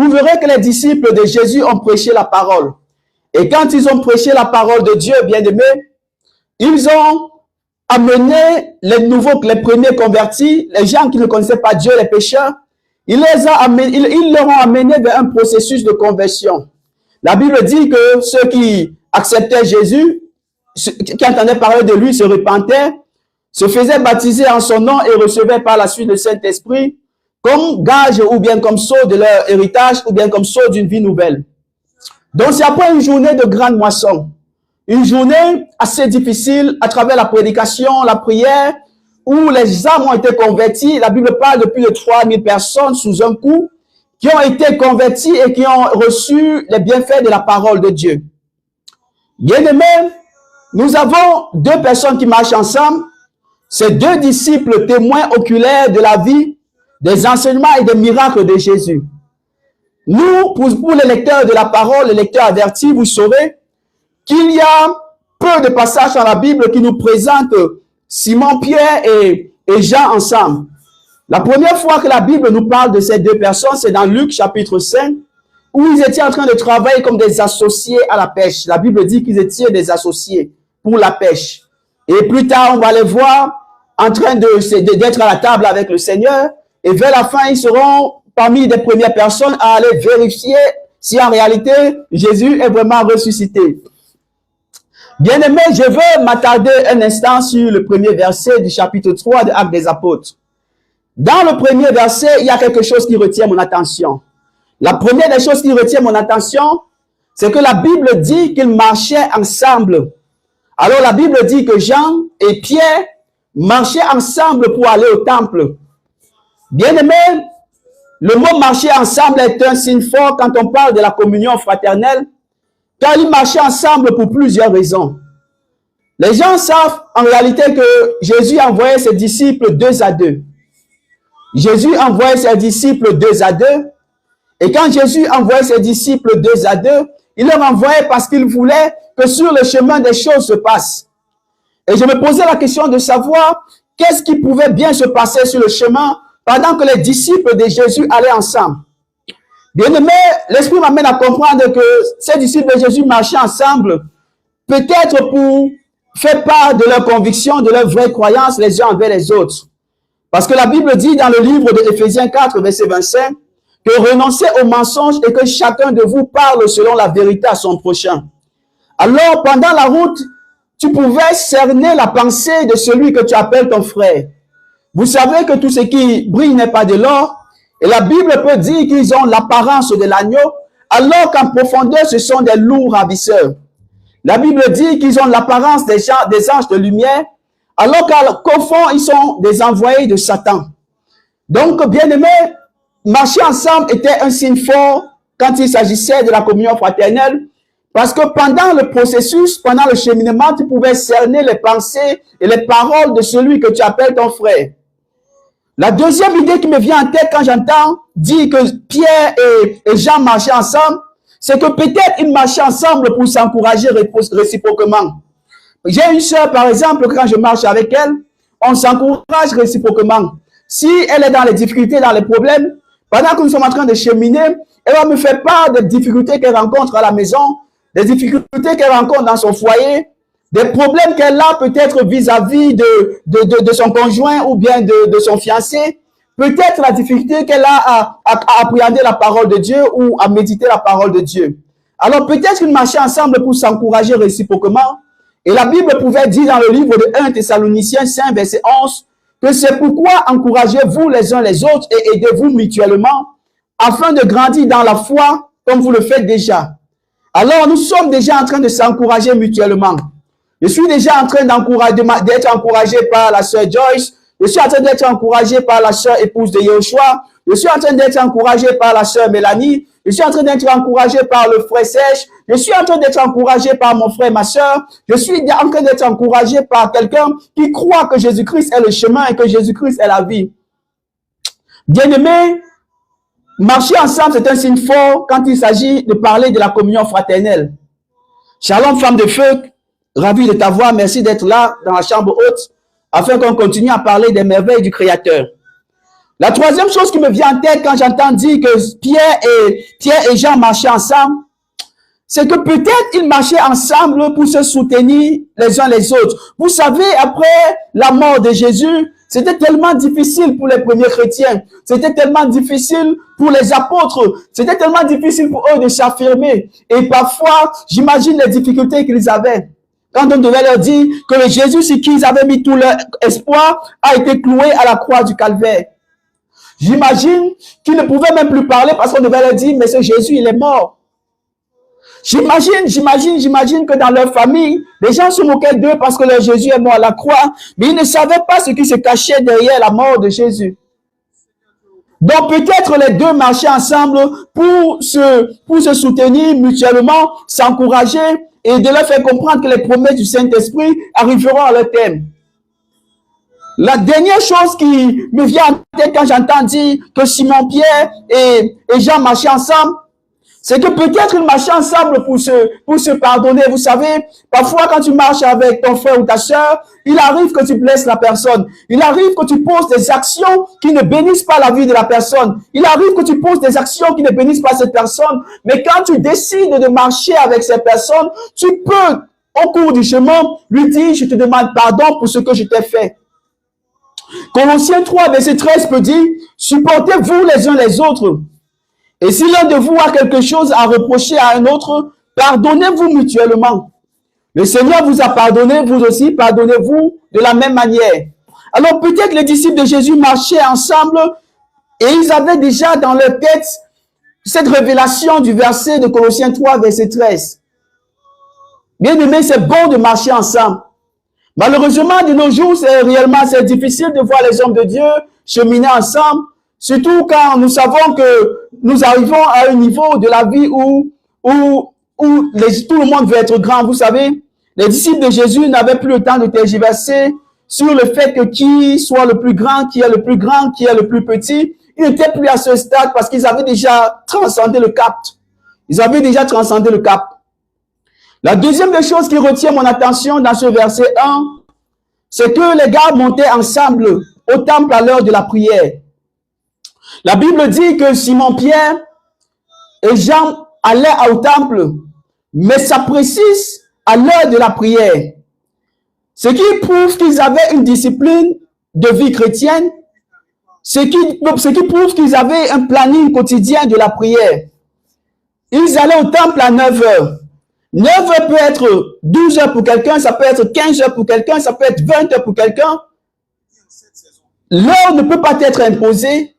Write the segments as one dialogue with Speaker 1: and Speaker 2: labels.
Speaker 1: vous verrez que les disciples de Jésus ont prêché la parole. Et quand ils ont prêché la parole de Dieu, bien-aimés, ils ont amené les nouveaux, les premiers convertis, les gens qui ne connaissaient pas Dieu, les pécheurs, ils leur ont amené vers un processus de conversion. La Bible dit que ceux qui acceptaient Jésus, qui entendaient parler de lui, se repentaient, se faisaient baptiser en son nom et recevaient par la suite le Saint-Esprit comme gage ou bien comme sceau de leur héritage ou bien comme sceau d'une vie nouvelle. Donc c'est après une journée de grande moisson, une journée assez difficile à travers la prédication, la prière, où les âmes ont été converties. La Bible parle de plus de 3000 personnes sous un coup qui ont été converties et qui ont reçu les bienfaits de la parole de Dieu. Bien-aimés, nous avons deux personnes qui marchent ensemble. Ces deux disciples témoins oculaires de la vie, des enseignements et des miracles de Jésus. Nous, pour les lecteurs de la parole, les lecteurs avertis, vous saurez qu'il y a peu de passages dans la Bible qui nous présentent Simon, Pierre et Jean ensemble. La première fois que la Bible nous parle de ces deux personnes, c'est dans Luc chapitre 5, où ils étaient en train de travailler comme des associés à la pêche. La Bible dit qu'ils étaient des associés pour la pêche. Et plus tard, on va les voir en train d'être à la table avec le Seigneur. Et vers la fin, ils seront parmi les premières personnes à aller vérifier si en réalité, Jésus est vraiment ressuscité. Bien-aimé, je veux m'attarder un instant sur le premier verset du chapitre 3 de Actes des Apôtres. Dans le premier verset, il y a quelque chose qui retient mon attention. La première des choses qui retient mon attention, c'est que la Bible dit qu'ils marchaient ensemble. Alors la Bible dit que Jean et Pierre marchaient ensemble pour aller au temple. Bien-aimé, le mot marcher ensemble est un signe fort quand on parle de la communion fraternelle, car ils marchaient ensemble pour plusieurs raisons. Les gens savent en réalité que Jésus envoyait ses disciples 2 à 2. Jésus envoyait ses disciples 2 à 2. Et quand Jésus envoyait ses disciples 2 à 2, il leur envoyait parce qu'il voulait que sur le chemin des choses se passent. Et je me posais la question de savoir qu'est-ce qui pouvait bien se passer sur le chemin pendant que les disciples de Jésus allaient ensemble. Bien-aimé, l'Esprit m'amène à comprendre que ces disciples de Jésus marchaient ensemble, peut-être pour faire part de leurs convictions, de leurs vraies croyances les uns envers les autres. Parce que la Bible dit dans le livre de Éphésiens 4, verset 25, que renoncez aux mensonges et que chacun de vous parle selon la vérité à son prochain. Alors, pendant la route, tu pouvais cerner la pensée de celui que tu appelles ton frère. Vous savez que tout ce qui brille n'est pas de l'or, et la Bible peut dire qu'ils ont l'apparence de l'agneau, alors qu'en profondeur, ce sont des loups ravisseurs. La Bible dit qu'ils ont l'apparence des anges de lumière, alors qu'au fond, ils sont des envoyés de Satan. Donc, bien-aimés, marcher ensemble était un signe fort quand il s'agissait de la communion fraternelle, parce que pendant le processus, pendant le cheminement, tu pouvais cerner les pensées et les paroles de celui que tu appelles ton frère. La deuxième idée qui me vient en tête quand j'entends dire que Pierre et Jean marchaient ensemble, c'est que peut-être ils marchaient ensemble pour s'encourager réciproquement. J'ai une sœur, par exemple, quand je marche avec elle, on s'encourage réciproquement. Si elle est dans les difficultés, dans les problèmes, pendant que nous sommes en train de cheminer, elle va me faire part des difficultés qu'elle rencontre à la maison, des difficultés qu'elle rencontre dans son foyer, des problèmes qu'elle a peut-être vis-à-vis de son conjoint ou bien de son fiancé, peut-être la difficulté qu'elle a à appréhender la parole de Dieu ou à méditer la parole de Dieu. Alors peut-être qu'ils marchaient ensemble pour s'encourager réciproquement. Et la Bible pouvait dire dans le livre de 1 Thessaloniciens 5, verset 11, que c'est pourquoi encouragez-vous les uns les autres et aidez-vous mutuellement afin de grandir dans la foi comme vous le faites déjà. Alors nous sommes déjà en train de s'encourager mutuellement. Je suis déjà en train d'être encouragé par la sœur Joyce. Je suis en train d'être encouragé par la sœur épouse de Yoshua. Je suis en train d'être encouragé par la sœur Mélanie. Je suis en train d'être encouragé par le frère Serge. Je suis en train d'être encouragé par mon frère, ma sœur. Je suis en train d'être encouragé par quelqu'un qui croit que Jésus-Christ est le chemin et que Jésus-Christ est la vie. Bien-aimés, marcher ensemble, c'est un signe fort quand il s'agit de parler de la communion fraternelle. Shalom, femme de feu. Ravi de t'avoir, merci d'être là dans la chambre haute, afin qu'on continue à parler des merveilles du Créateur. La troisième chose qui me vient en tête quand j'entends dire que Pierre et Jean marchaient ensemble, c'est que peut-être ils marchaient ensemble pour se soutenir les uns les autres. Vous savez, après la mort de Jésus, c'était tellement difficile pour les premiers chrétiens. C'était tellement difficile pour les apôtres. C'était tellement difficile pour eux de s'affirmer. Et parfois, j'imagine les difficultés qu'ils avaient. Quand on devait leur dire que le Jésus sur qui ils avaient mis tout leur espoir a été cloué à la croix du calvaire. J'imagine qu'ils ne pouvaient même plus parler parce qu'on devait leur dire, mais ce Jésus, il est mort. J'imagine que dans leur famille, les gens se moquaient d'eux parce que leur Jésus est mort à la croix, mais ils ne savaient pas ce qui se cachait derrière la mort de Jésus. Donc peut-être les deux marchaient ensemble pour se soutenir mutuellement, s'encourager et de leur faire comprendre que les promesses du Saint-Esprit arriveront à leur terme. La dernière chose qui me vient en tête quand j'entends dire que Simon-Pierre et Jean marchaient ensemble, c'est que peut-être ils marchaient ensemble pour se pardonner. Vous savez, parfois quand tu marches avec ton frère ou ta soeur, il arrive que tu blesses la personne. Il arrive que tu poses des actions qui ne bénissent pas la vie de la personne. Il arrive que tu poses des actions qui ne bénissent pas cette personne. Mais quand tu décides de marcher avec cette personne, tu peux, au cours du chemin, lui dire, je te demande pardon pour ce que je t'ai fait. Colossiens 3, verset 13 peut dire, supportez-vous les uns les autres. Et si l'un de vous a quelque chose à reprocher à un autre, pardonnez-vous mutuellement. Le Seigneur vous a pardonné, vous aussi, pardonnez-vous de la même manière. Alors peut-être les disciples de Jésus marchaient ensemble et ils avaient déjà dans leur tête cette révélation du verset de Colossiens 3, verset 13. Bien aimé, c'est bon de marcher ensemble. Malheureusement, de nos jours, c'est difficile de voir les hommes de Dieu cheminer ensemble. Surtout quand nous savons que nous arrivons à un niveau de la vie où tout le monde veut être grand. Vous savez, les disciples de Jésus n'avaient plus le temps de tergiverser sur le fait que qui soit le plus grand, qui est le plus grand, qui est le plus petit. Ils n'étaient plus à ce stade parce qu'ils avaient déjà transcendé le cap. Ils avaient déjà transcendé le cap. La deuxième des choses qui retient mon attention dans ce verset 1, c'est que les gars montaient ensemble au temple à l'heure de la prière. La Bible dit que Simon-Pierre et Jean allaient au temple, mais ça précise à l'heure de la prière. Ce qui prouve qu'ils avaient une discipline de vie chrétienne, ce qui prouve qu'ils avaient un planning quotidien de la prière. Ils allaient au temple à 9 heures. 9 heures peut être 12 heures pour quelqu'un, ça peut être 15 heures pour quelqu'un, ça peut être 20 heures pour quelqu'un. L'heure ne peut pas être imposée.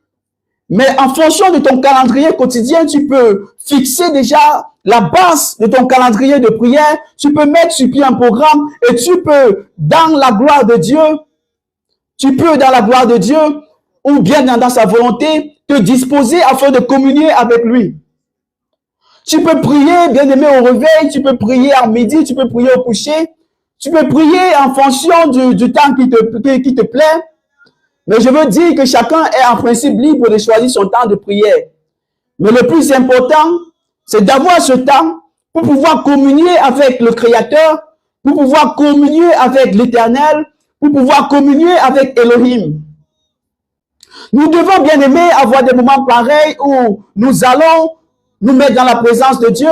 Speaker 1: Mais en fonction de ton calendrier quotidien, tu peux fixer déjà la base de ton calendrier de prière. Tu peux mettre sur pied un programme et tu peux, dans la gloire de Dieu, ou bien dans sa volonté, te disposer afin de communier avec lui. Tu peux prier, bien aimé, au réveil, tu peux prier à midi, tu peux prier au coucher, tu peux prier en fonction du temps qui te plaît. Mais je veux dire que chacun est en principe libre de choisir son temps de prière. Mais le plus important, c'est d'avoir ce temps pour pouvoir communier avec le Créateur, pour pouvoir communier avec l'Éternel, pour pouvoir communier avec Elohim. Nous devons, bien aimer, avoir des moments pareils où nous allons nous mettre dans la présence de Dieu.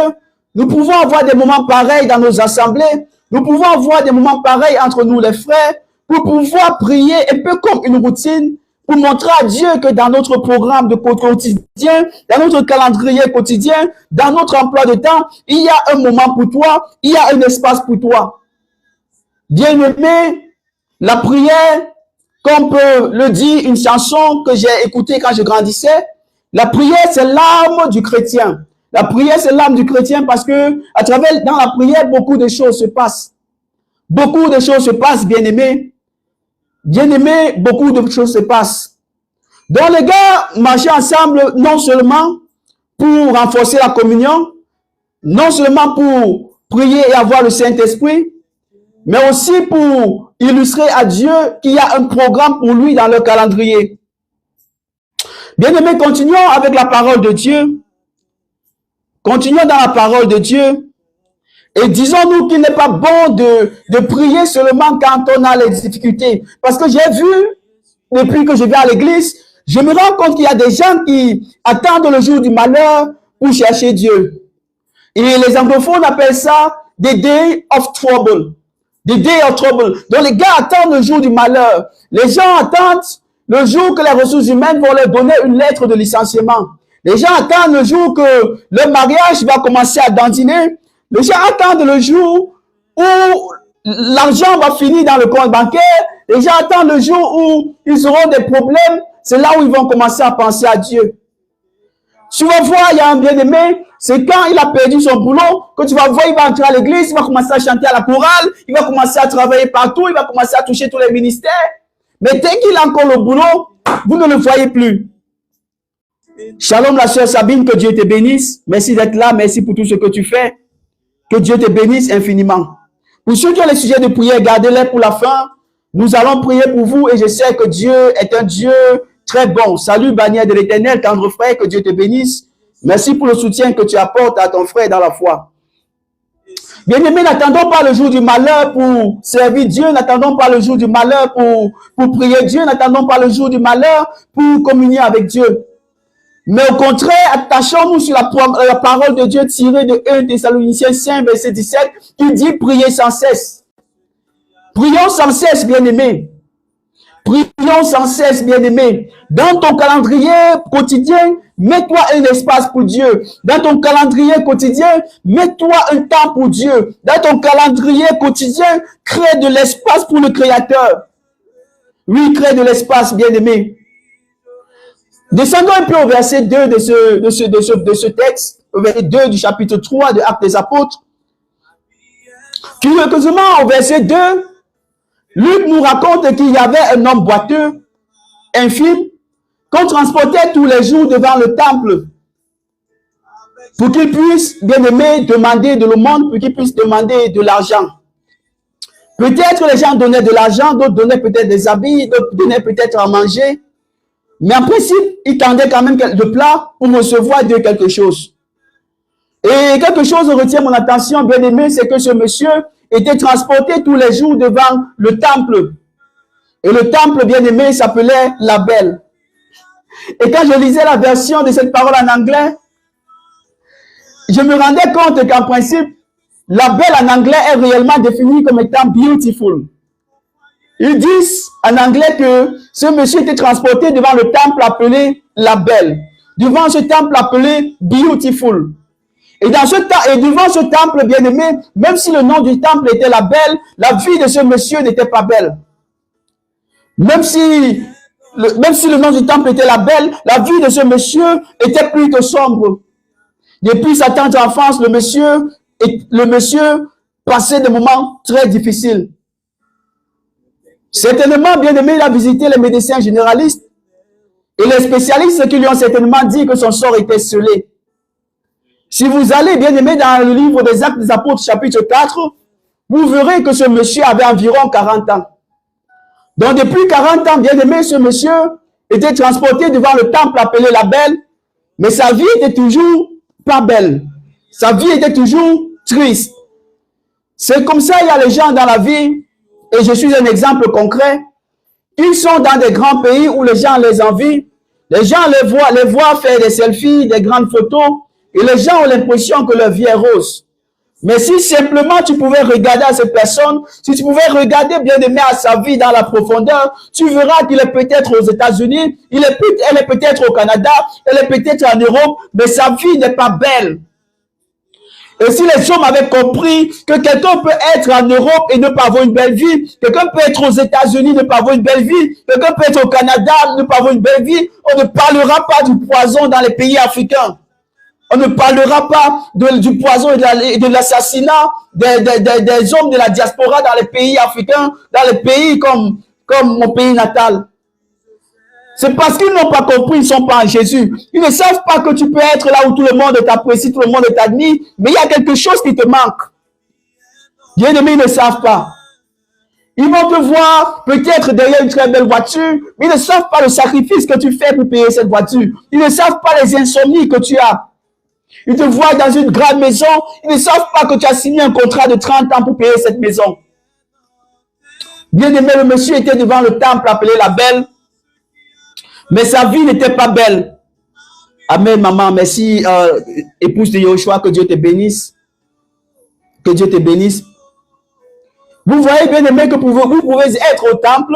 Speaker 1: Nous pouvons avoir des moments pareils dans nos assemblées. Nous pouvons avoir des moments pareils entre nous les frères, pour pouvoir prier un peu comme une routine, pour montrer à Dieu que dans notre programme de quotidien, dans notre calendrier quotidien, dans notre emploi de temps, il y a un moment pour toi, il y a un espace pour toi. Bien aimé, la prière, comme peut le dire une chanson que j'ai écoutée quand je grandissais, la prière c'est l'âme du chrétien. La prière c'est l'âme du chrétien parce que dans la prière, beaucoup de choses se passent. Beaucoup de choses se passent, bien aimé. Bien aimé, beaucoup de choses se passent. Donc les gars marchaient ensemble non seulement pour renforcer la communion, non seulement pour prier et avoir le Saint-Esprit, mais aussi pour illustrer à Dieu qu'il y a un programme pour lui dans leur calendrier. Bien aimé, continuons avec la parole de Dieu. Continuons dans la parole de Dieu. Et disons-nous qu'il n'est pas bon de prier seulement quand on a les difficultés. Parce que j'ai vu, depuis que je vais à l'église, Je me rends compte qu'il y a des gens qui attendent le jour du malheur pour chercher Dieu. Et les anglophones appellent ça the day of trouble. The day of trouble. Donc les gars attendent le jour du malheur. Les gens attendent le jour que les ressources humaines vont leur donner une lettre de licenciement. Les gens attendent le jour que le mariage va commencer à dandiner. Les gens attendent le jour où l'argent va finir dans le compte bancaire. Les gens attendent le jour où ils auront des problèmes. C'est là où ils vont commencer à penser à Dieu. Tu vas voir, il y a un bien-aimé, c'est quand il a perdu son boulot, que tu vas voir, il va entrer à l'église, il va commencer à chanter à la chorale, il va commencer à travailler partout, il va commencer à toucher tous les ministères. Mais dès qu'il a encore le boulot, vous ne le voyez plus. Shalom la sœur Sabine, que Dieu te bénisse. Merci d'être là, merci pour tout ce que tu fais. Que Dieu te bénisse infiniment. Pour ceux qui ont les sujets de prière, gardez-les pour la fin. Nous allons prier pour vous et je sais que Dieu est un Dieu très bon. Salut, bannière de l'Éternel, tendre frère, que Dieu te bénisse. Merci pour le soutien que tu apportes à ton frère dans la foi. Bien-aimés, n'attendons pas le jour du malheur pour servir Dieu, n'attendons pas le jour du malheur pour prier Dieu, n'attendons pas le jour du malheur pour communier avec Dieu. Mais au contraire, attachons-nous sur la parole de Dieu tirée de 1 Thessaloniciens 5, verset 17, qui dit « Priez sans cesse ». Prions sans cesse, bien-aimés. Prions sans cesse, bien-aimés. Dans ton calendrier quotidien, mets-toi un espace pour Dieu. Dans ton calendrier quotidien, mets-toi un temps pour Dieu. Dans ton calendrier quotidien, crée de l'espace pour le Créateur. Oui, crée de l'espace, bien-aimés. Descendons un peu au verset 2 de ce texte, au verset 2 du chapitre 3 de Actes des Apôtres. Curieusement, au verset 2, Luc nous raconte qu'il y avait un homme boiteux, infime, qu'on transportait tous les jours devant le temple pour qu'il puisse, bien aimé, demander de l'aumône, pour qu'il puisse demander de l'argent. Peut-être les gens donnaient de l'argent, d'autres donnaient peut-être des habits, d'autres donnaient peut-être à manger. Mais en principe, ils tendaient quand même de plat pour recevoir de quelque chose. Et quelque chose retient mon attention, bien aimé, c'est que ce monsieur était transporté tous les jours devant le temple. Et le temple, bien aimé, s'appelait la Belle. Et quand je lisais la version de cette parole en anglais, je me rendais compte qu'en principe, la Belle en anglais est réellement définie comme étant beautiful. Ils disent en anglais que ce monsieur était transporté devant le temple appelé la Belle, devant ce temple appelé beautiful. Et devant ce temple bien-aimé, même si le nom du temple était la Belle, la vie de ce monsieur n'était pas belle. Même si le nom du temple était la Belle, la vie de ce monsieur était plutôt sombre. Depuis sa tendre enfance, le monsieur passait des moments très difficiles. Certainement, bien aimé, il a visité les médecins généralistes et les spécialistes qui lui ont certainement dit que son sort était scellé. Si vous allez, bien aimé, dans le livre des Actes des Apôtres, chapitre 4, vous verrez que ce monsieur avait environ 40 ans. Donc, depuis 40 ans, bien aimé, ce monsieur était transporté devant le temple appelé la Belle, mais sa vie était toujours pas belle. Sa vie était toujours triste. C'est comme ça, il y a les gens dans la vie, et je suis un exemple concret. Ils sont dans des grands pays où les gens les envient. Les gens les voient faire des selfies, des grandes photos, et les gens ont l'impression que leur vie est rose. Mais si simplement tu pouvais regarder à cette personne, si tu pouvais regarder bien aimé à sa vie dans la profondeur, tu verras qu'il est peut-être aux États-Unis, elle est peut-être au Canada, elle est peut-être en Europe, mais sa vie n'est pas belle. Et si les hommes avaient compris que quelqu'un peut être en Europe et ne pas avoir une belle vie, quelqu'un peut être aux États-Unis et ne pas avoir une belle vie, quelqu'un peut être au Canada et ne pas avoir une belle vie, on ne parlera pas du poison dans les pays africains. On ne parlera pas du poison et de l'assassinat des hommes de la diaspora dans les pays africains, dans les pays comme mon pays natal. C'est parce qu'ils n'ont pas compris, ils ne sont pas en Jésus. Ils ne savent pas que tu peux être là où tout le monde t'apprécie, tout le monde t'admire, mais il y a quelque chose qui te manque. Bien-aimés, ils ne savent pas. Ils vont te voir peut-être derrière une très belle voiture, mais ils ne savent pas le sacrifice que tu fais pour payer cette voiture. Ils ne savent pas les insomnies que tu as. Ils te voient dans une grande maison, ils ne savent pas que tu as signé un contrat de 30 ans pour payer cette maison. Bien-aimé, le monsieur était devant le temple appelé la Belle. Mais sa vie n'était pas belle. Amen, maman. Merci, épouse de Yoshua, que Dieu te bénisse. Que Dieu te bénisse. Vous voyez bien aimé que vous pouvez être au temple,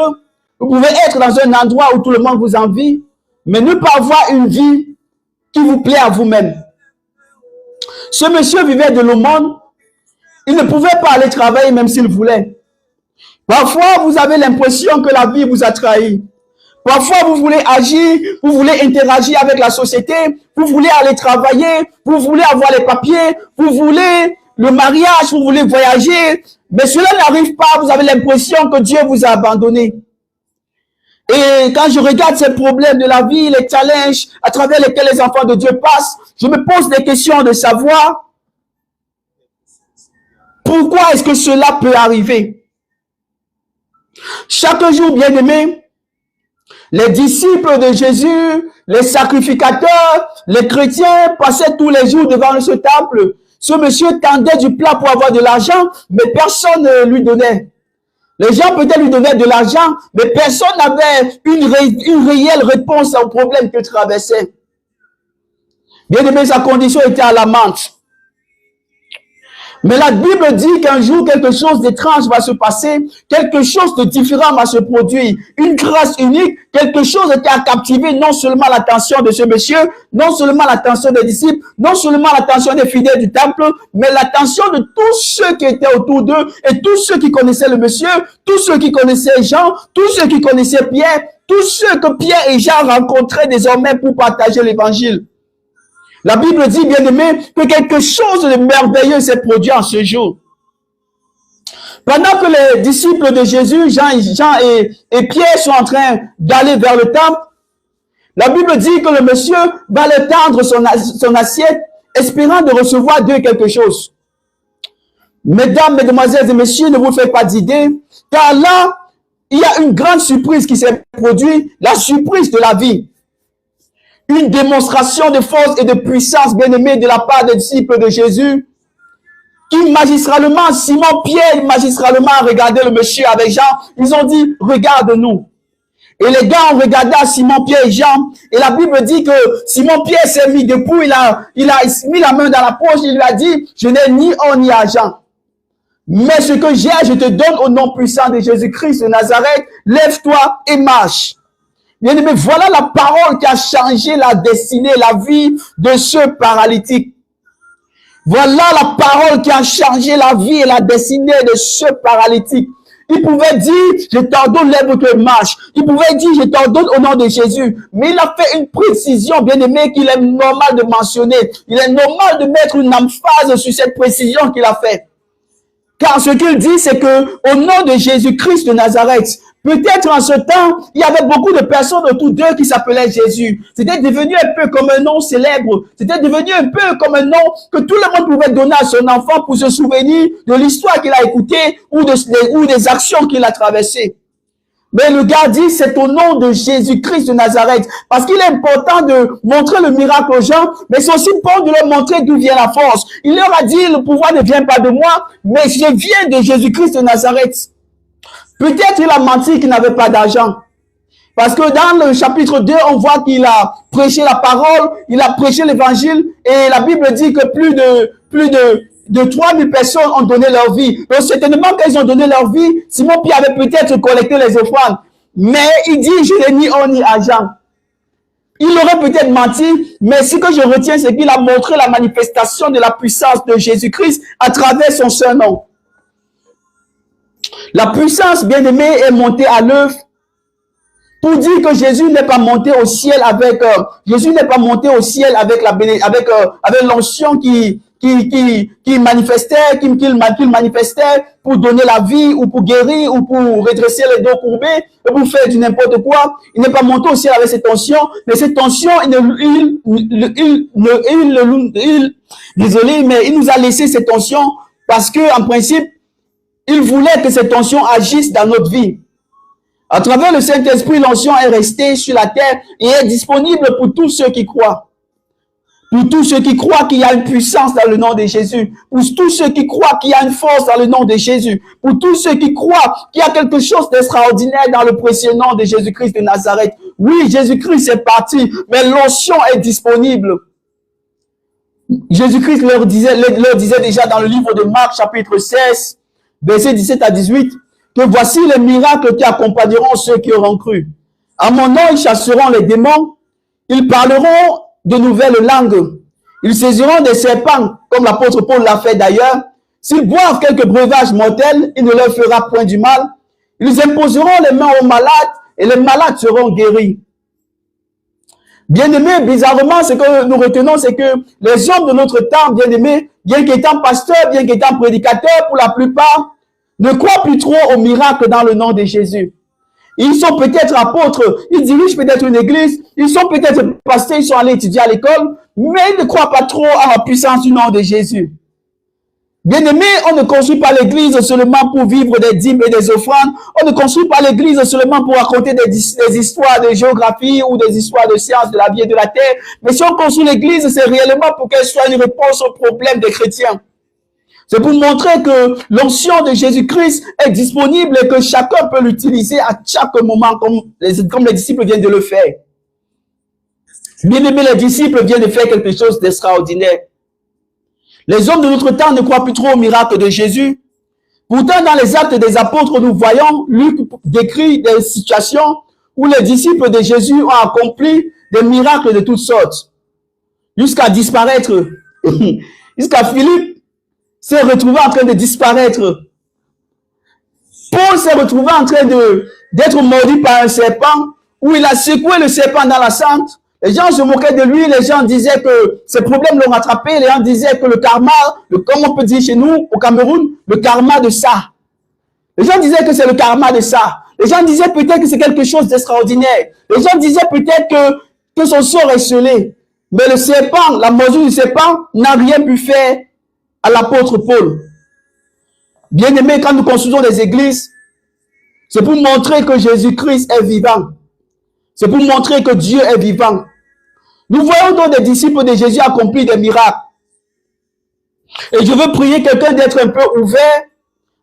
Speaker 1: vous pouvez être dans un endroit où tout le monde vous envie, mais ne pas avoir une vie qui vous plaît à vous-même. Ce monsieur vivait de l'aumône, il ne pouvait pas aller travailler même s'il voulait. Parfois, vous avez l'impression que la vie vous a trahi. Parfois, vous voulez agir, vous voulez interagir avec la société, vous voulez aller travailler, vous voulez avoir les papiers, vous voulez le mariage, vous voulez voyager, mais cela n'arrive pas, vous avez l'impression que Dieu vous a abandonné. Et quand je regarde ces problèmes de la vie, les challenges à travers lesquels les enfants de Dieu passent, je me pose des questions de savoir pourquoi est-ce que cela peut arriver. Chaque jour, bien aimé, les disciples de Jésus, les sacrificateurs, les chrétiens passaient tous les jours devant ce temple. Ce monsieur tendait du plat pour avoir de l'argent, mais personne ne lui donnait. Les gens peut-être lui donnaient de l'argent, mais personne n'avait une réelle réponse au problème qu'il traversait. Bien aimé, sa condition était alarmante. Mais la Bible dit qu'un jour, quelque chose d'étrange va se passer, quelque chose de différent va se produire. Une grâce unique, quelque chose qui a captivé non seulement l'attention de ce monsieur, non seulement l'attention des disciples, non seulement l'attention des fidèles du temple, mais l'attention de tous ceux qui étaient autour d'eux et tous ceux qui connaissaient le monsieur, tous ceux qui connaissaient Jean, tous ceux qui connaissaient Pierre, tous ceux que Pierre et Jean rencontraient désormais pour partager l'évangile. La Bible dit, bien aimé, que quelque chose de merveilleux s'est produit en ce jour. Pendant que les disciples de Jésus, Jean et Pierre sont en train d'aller vers le temple, la Bible dit que le monsieur va leur tendre son assiette, espérant de recevoir d'eux quelque chose. Mesdames, mesdemoiselles et messieurs, ne vous faites pas d'idée, car là, il y a une grande surprise qui s'est produite, la surprise de la vie. Une démonstration de force et de puissance, bien-aimée, de la part des disciples de Jésus, qui magistralement, Simon-Pierre, magistralement, a regardé le monsieur avec Jean. Ils ont dit, regarde-nous. Et les gars ont regardé à Simon-Pierre et Jean. Et la Bible dit que Simon-Pierre s'est mis debout, il a mis la main dans la poche, il lui a dit, je n'ai ni or ni argent. Mais ce que j'ai, je te donne au nom puissant de Jésus-Christ de Nazareth. Lève-toi et marche. Bien aimé, voilà la parole qui a changé la destinée, la vie de ce paralytique. Voilà la parole qui a changé la vie et la destinée de ce paralytique. Il pouvait dire, je t'ordonne, lève-toi et marche. Il pouvait dire, je t'ordonne au nom de Jésus. Mais il a fait une précision, bien aimé, qu'il est normal de mentionner. Il est normal de mettre une emphase sur cette précision qu'il a fait. Car ce qu'il dit, c'est que au nom de Jésus-Christ de Nazareth, peut-être en ce temps, il y avait beaucoup de personnes autour d'eux qui s'appelaient Jésus. C'était devenu un peu comme un nom célèbre. C'était devenu un peu comme un nom que tout le monde pouvait donner à son enfant pour se souvenir de l'histoire qu'il a écoutée ou des actions qu'il a traversées. Mais le gars dit, c'est au nom de Jésus-Christ de Nazareth. Parce qu'il est important de montrer le miracle aux gens, mais c'est aussi bon de leur montrer d'où vient la force. Il leur a dit, le pouvoir ne vient pas de moi, mais je viens de Jésus-Christ de Nazareth. Peut-être il a menti qu'il n'avait pas d'argent. Parce que dans le chapitre 2, on voit qu'il a prêché la parole, il a prêché l'évangile, et la Bible dit que plus de 3000 personnes ont donné leur vie. Donc certainement qu'ils ont donné leur vie, Simon-Pierre avait peut-être collecté les offrandes. Mais il dit, je n'ai ni or ni argent. Il aurait peut-être menti, mais ce que je retiens, c'est qu'il a montré la manifestation de la puissance de Jésus-Christ à travers son seul nom. La puissance, bien aimée, est montée à l'œuvre pour dire que Jésus n'est pas monté au ciel avec avec l'onction qu'il manifestait, qu'il manifestait pour donner la vie ou pour guérir ou pour redresser les dos courbés ou pour faire du n'importe quoi. Il n'est pas monté au ciel avec cette onction, mais cette onction, désolé, mais il nous a laissé cette onction parce que, en principe, il voulait que cette onction agisse dans notre vie. À travers le Saint-Esprit, l'onction est restée sur la terre et est disponible pour tous ceux qui croient. Pour tous ceux qui croient qu'il y a une puissance dans le nom de Jésus. Pour tous ceux qui croient qu'il y a une force dans le nom de Jésus. Pour tous ceux qui croient qu'il y a quelque chose d'extraordinaire dans le précieux nom de Jésus-Christ de Nazareth. Oui, Jésus-Christ est parti, mais l'onction est disponible. Jésus-Christ leur disait déjà dans le livre de Marc, chapitre 16, versets 17 à 18, que voici les miracles qui accompagneront ceux qui auront cru. À mon nom, ils chasseront les démons, ils parleront de nouvelles langues, ils saisiront des serpents, comme l'apôtre Paul l'a fait d'ailleurs. S'ils boivent quelques breuvages mortels, il ne leur fera point du mal. Ils imposeront les mains aux malades et les malades seront guéris. Bien-aimés, bizarrement, ce que nous retenons, c'est que les hommes de notre temps, bien-aimés, bien qu'étant pasteurs, bien qu'étant prédicateurs, pour la plupart, ne croient plus trop aux miracles dans le nom de Jésus. Ils sont peut-être apôtres, ils dirigent peut-être une église, ils sont peut-être pasteurs, ils sont allés étudier à l'école, mais ils ne croient pas trop à la puissance du nom de Jésus. Bien-aimés, on ne construit pas l'église seulement pour vivre des dîmes et des offrandes. On ne construit pas l'église seulement pour raconter des histoires de géographie ou des histoires de sciences de la vie et de la terre. Mais si on construit l'église, c'est réellement pour qu'elle soit une réponse aux problèmes des chrétiens. C'est pour montrer que l'onction de Jésus-Christ est disponible et que chacun peut l'utiliser à chaque moment, comme les disciples viennent de le faire. Bien-aimés, les disciples viennent de faire quelque chose d'extraordinaire. Les hommes de notre temps ne croient plus trop au miracle de Jésus. Pourtant, dans les actes des apôtres, nous voyons, Luc décrit des situations où les disciples de Jésus ont accompli des miracles de toutes sortes, jusqu'à disparaître. Jusqu'à Philippe s'est retrouvé en train de disparaître. Paul s'est retrouvé en train d'être mordu par un serpent, où il a secoué le serpent dans la sente. Les gens se moquaient de lui, les gens disaient que ses problèmes l'ont rattrapé, les gens disaient que le karma, comme on peut dire chez nous, au Cameroun, le karma de ça. Les gens disaient que c'est le karma de ça. Les gens disaient peut-être que c'est quelque chose d'extraordinaire. Les gens disaient peut-être que son sort est scellé. Mais le serpent, la morsure du serpent n'a rien pu faire à l'apôtre Paul. Bien aimé, quand nous construisons des églises, c'est pour montrer que Jésus-Christ est vivant. C'est pour montrer que Dieu est vivant. Nous voyons donc des disciples de Jésus accomplir des miracles. Et je veux prier quelqu'un d'être un peu ouvert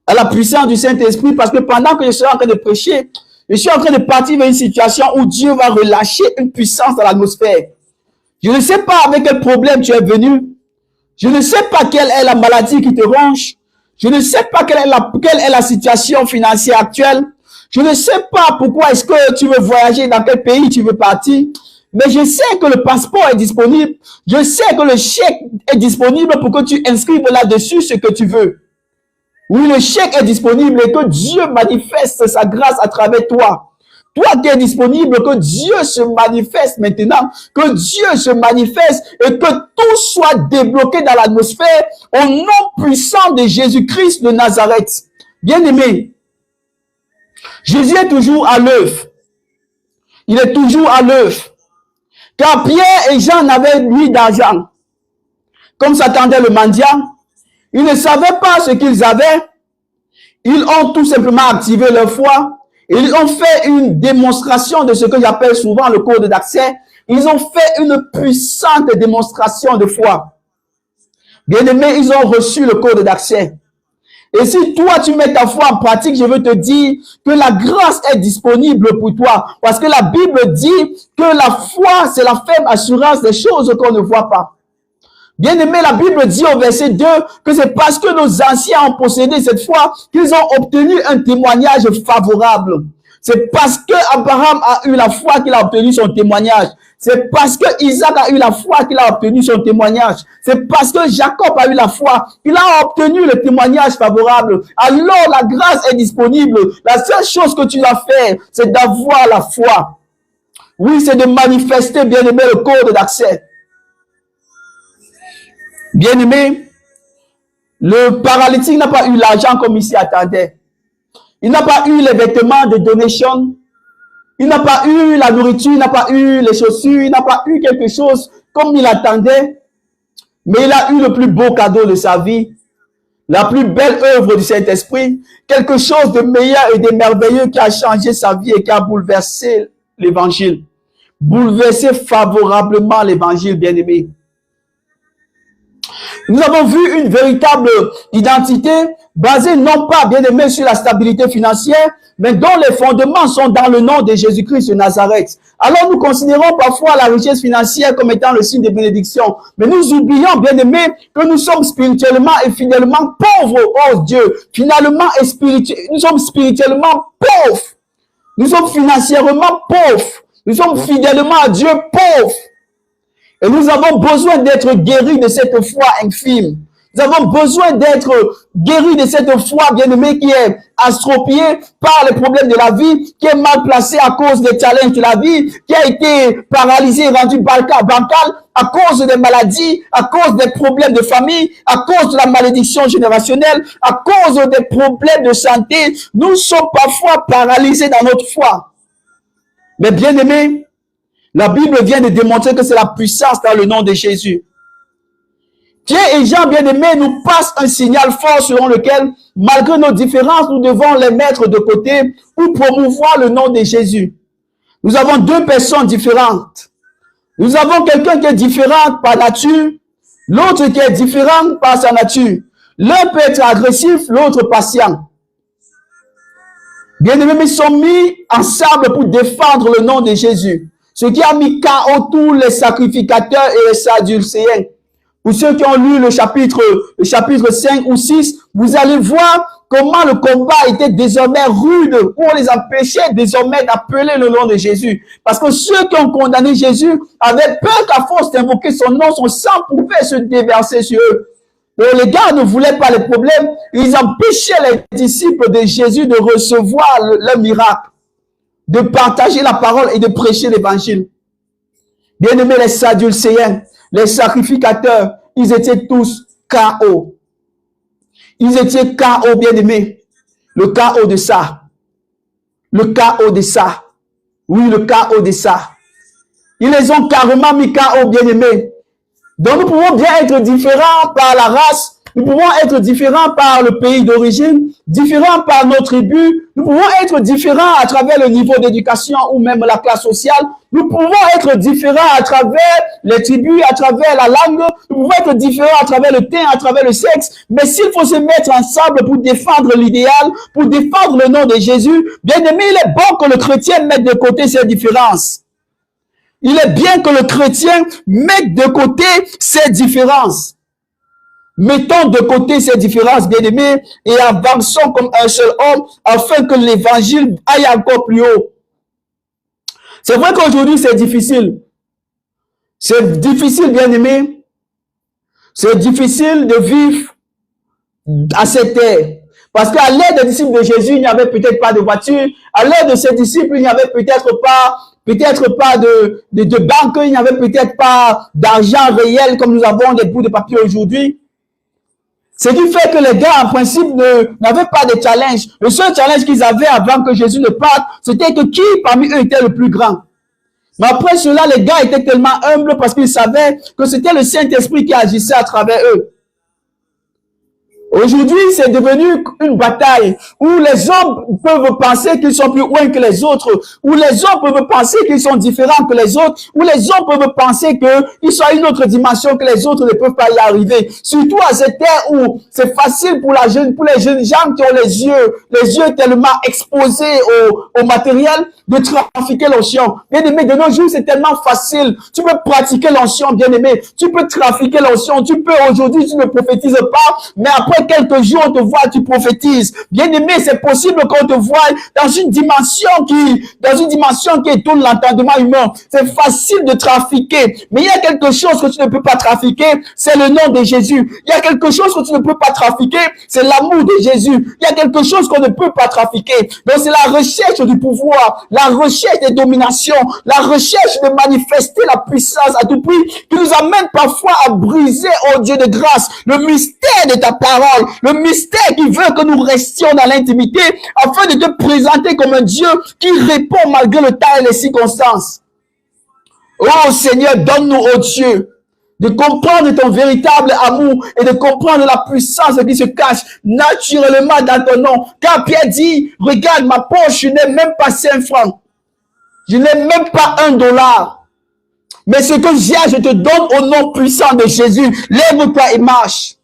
Speaker 1: à la puissance du Saint-Esprit, parce que pendant que je suis en train de prêcher, je suis en train de partir vers une situation où Dieu va relâcher une puissance dans l'atmosphère. Je ne sais pas avec quel problème tu es venu. Je ne sais pas quelle est la maladie qui te ronge. Je ne sais pas quelle est la situation financière actuelle. Je ne sais pas pourquoi est-ce que tu veux voyager, dans quel pays tu veux partir. Mais je sais que le passeport est disponible. Je sais que le chèque est disponible pour que tu inscrives là-dessus ce que tu veux. Oui, le chèque est disponible et que Dieu manifeste sa grâce à travers toi. Toi qui es disponible, que Dieu se manifeste maintenant, que Dieu se manifeste et que tout soit débloqué dans l'atmosphère au nom puissant de Jésus-Christ de Nazareth. Bien-aimé, Jésus est toujours à l'œuvre. Il est toujours à l'œuvre. Car Pierre et Jean n'avaient ni d'argent. Comme s'attendait le mendiant, ils ne savaient pas ce qu'ils avaient. Ils ont tout simplement activé leur foi. Et ils ont fait une démonstration de ce que j'appelle souvent le code d'accès. Ils ont fait une puissante démonstration de foi. Bien-aimés, ils ont reçu le code d'accès. Et si toi, tu mets ta foi en pratique, je veux te dire que la grâce est disponible pour toi. Parce que la Bible dit que la foi, c'est la ferme assurance des choses qu'on ne voit pas. Bien-aimé, la Bible dit au verset 2 que c'est parce que nos anciens ont possédé cette foi qu'ils ont obtenu un témoignage favorable. C'est parce que Abraham a eu la foi qu'il a obtenu son témoignage. C'est parce que Isaac a eu la foi qu'il a obtenu son témoignage. C'est parce que Jacob a eu la foi qu'il a obtenu le témoignage favorable. Alors la grâce est disponible. La seule chose que tu dois faire, c'est d'avoir la foi. Oui, c'est de manifester, bien-aimé, le code d'accès. Bien-aimé, le paralytique n'a pas eu l'argent comme il s'y attendait. Il n'a pas eu les vêtements de donation. Il n'a pas eu la nourriture, il n'a pas eu les chaussures, il n'a pas eu quelque chose comme il attendait. Mais il a eu le plus beau cadeau de sa vie, la plus belle œuvre du Saint-Esprit, quelque chose de meilleur et de merveilleux qui a changé sa vie et qui a bouleversé l'évangile. Bouleversé favorablement l'évangile, bien-aimé. Nous avons vu une véritable identité basée non pas, bien aimé, sur la stabilité financière, mais dont les fondements sont dans le nom de Jésus-Christ de Nazareth. Alors nous considérons parfois la richesse financière comme étant le signe de bénédiction. Mais nous oublions, bien aimé, que nous sommes spirituellement et fidèlement pauvres, oh Dieu. Finalement nous sommes spirituellement pauvres. Nous sommes financièrement pauvres. Nous sommes fidèlement à Dieu pauvres. Et nous avons besoin d'être guéris de cette foi infime. Nous avons besoin d'être guéris de cette foi, bien-aimé, qui est astropiée par les problèmes de la vie, qui est mal placée à cause des challenges de la vie, qui a été paralysée, rendue bancale à cause des maladies, à cause des problèmes de famille, à cause de la malédiction générationnelle, à cause des problèmes de santé. Nous sommes parfois paralysés dans notre foi. Mais bien-aimé, la Bible vient de démontrer que c'est la puissance dans le nom de Jésus. Dieu et Jean bien-aimés nous passent un signal fort selon lequel, malgré nos différences, nous devons les mettre de côté pour promouvoir le nom de Jésus. Nous avons deux personnes différentes. Nous avons quelqu'un qui est différent par nature, l'autre qui est différent par sa nature. L'un peut être agressif, l'autre patient. Bien-aimés, ils sont mis ensemble pour défendre le nom de Jésus. Ce qui a mis KO tous les sacrificateurs et les sadducéens. Pour ceux qui ont lu le chapitre 5 ou 6, vous allez voir comment le combat était désormais rude pour les empêcher désormais d'appeler le nom de Jésus. Parce que ceux qui ont condamné Jésus avaient peur qu'à force d'invoquer son nom, son sang pouvait se déverser sur eux. Donc les gars ne voulaient pas les problèmes. Ils empêchaient les disciples de Jésus de recevoir le miracle, de partager la parole et de prêcher l'évangile. Bien-aimés, les sadducéens, les sacrificateurs, ils étaient tous KO. Ils étaient KO, bien-aimés. Le KO de ça. Le KO de ça. Oui, le KO de ça. Ils les ont carrément mis KO, bien-aimés. Donc nous pouvons bien être différents par la race, nous pouvons être différents par le pays d'origine, différents par nos tribus, nous pouvons être différents à travers le niveau d'éducation ou même la classe sociale, nous pouvons être différents à travers les tribus, à travers la langue, nous pouvons être différents à travers le teint, à travers le sexe, mais s'il faut se mettre ensemble pour défendre l'idéal, pour défendre le nom de Jésus, bien aimé, il est bon que le chrétien mette de côté ces différences. Il est bien que le chrétien mette de côté ses différences. Mettons de côté ces différences, bien-aimés, et avançons comme un seul homme afin que l'évangile aille encore plus haut. C'est vrai qu'aujourd'hui, c'est difficile. C'est difficile, bien-aimés. C'est difficile de vivre à cette terre. Parce qu'à l'ère des disciples de Jésus, il n'y avait peut-être pas de voiture. À l'ère de ses disciples, il n'y avait peut-être pas de banque, il n'y avait peut-être pas d'argent réel comme nous avons des bouts de papier aujourd'hui. Ce qui fait que les gars, en principe, n'avaient pas de challenge. Le seul challenge qu'ils avaient avant que Jésus ne parte, c'était que qui parmi eux était le plus grand. Mais après cela, les gars étaient tellement humbles parce qu'ils savaient que c'était le Saint-Esprit qui agissait à travers eux. Aujourd'hui, c'est devenu une bataille où les hommes peuvent penser qu'ils sont plus loin que les autres, où les hommes peuvent penser qu'ils sont différents que les autres, où les hommes peuvent penser qu'ils sont à une autre dimension que les autres ne peuvent pas y arriver. Surtout à cette ère où c'est facile pour les jeunes gens qui ont les yeux tellement exposés au matériel de trafiquer l'onction. Bien aimé, de nos jours, c'est tellement facile. Tu peux pratiquer l'onction, bien aimé. Tu peux trafiquer l'onction. Tu peux aujourd'hui, tu ne prophétises pas, mais après quelques jours, on te voit, tu prophétises. Bien aimé, c'est possible qu'on te voie dans une dimension qui étonne l'entendement humain. C'est facile de trafiquer. Mais il y a quelque chose que tu ne peux pas trafiquer, c'est le nom de Jésus. Il y a quelque chose que tu ne peux pas trafiquer, c'est l'amour de Jésus. Il y a quelque chose qu'on ne peut pas trafiquer. Donc c'est la recherche du pouvoir, la recherche des dominations, la recherche de manifester la puissance à tout prix qui nous amène parfois à briser, oh Dieu de grâce, le mystère de ta parole, le mystère qui veut que nous restions dans l'intimité afin de te présenter comme un Dieu qui répond malgré le temps et les circonstances. Oh Seigneur, donne-nous, oh Dieu, de comprendre ton véritable amour et de comprendre la puissance qui se cache naturellement dans ton nom. Car Pierre dit, regarde ma poche, je n'ai même pas 5 francs. Je n'ai même pas $1. Mais ce que j'ai, je te donne au nom puissant de Jésus. Lève-toi et marche.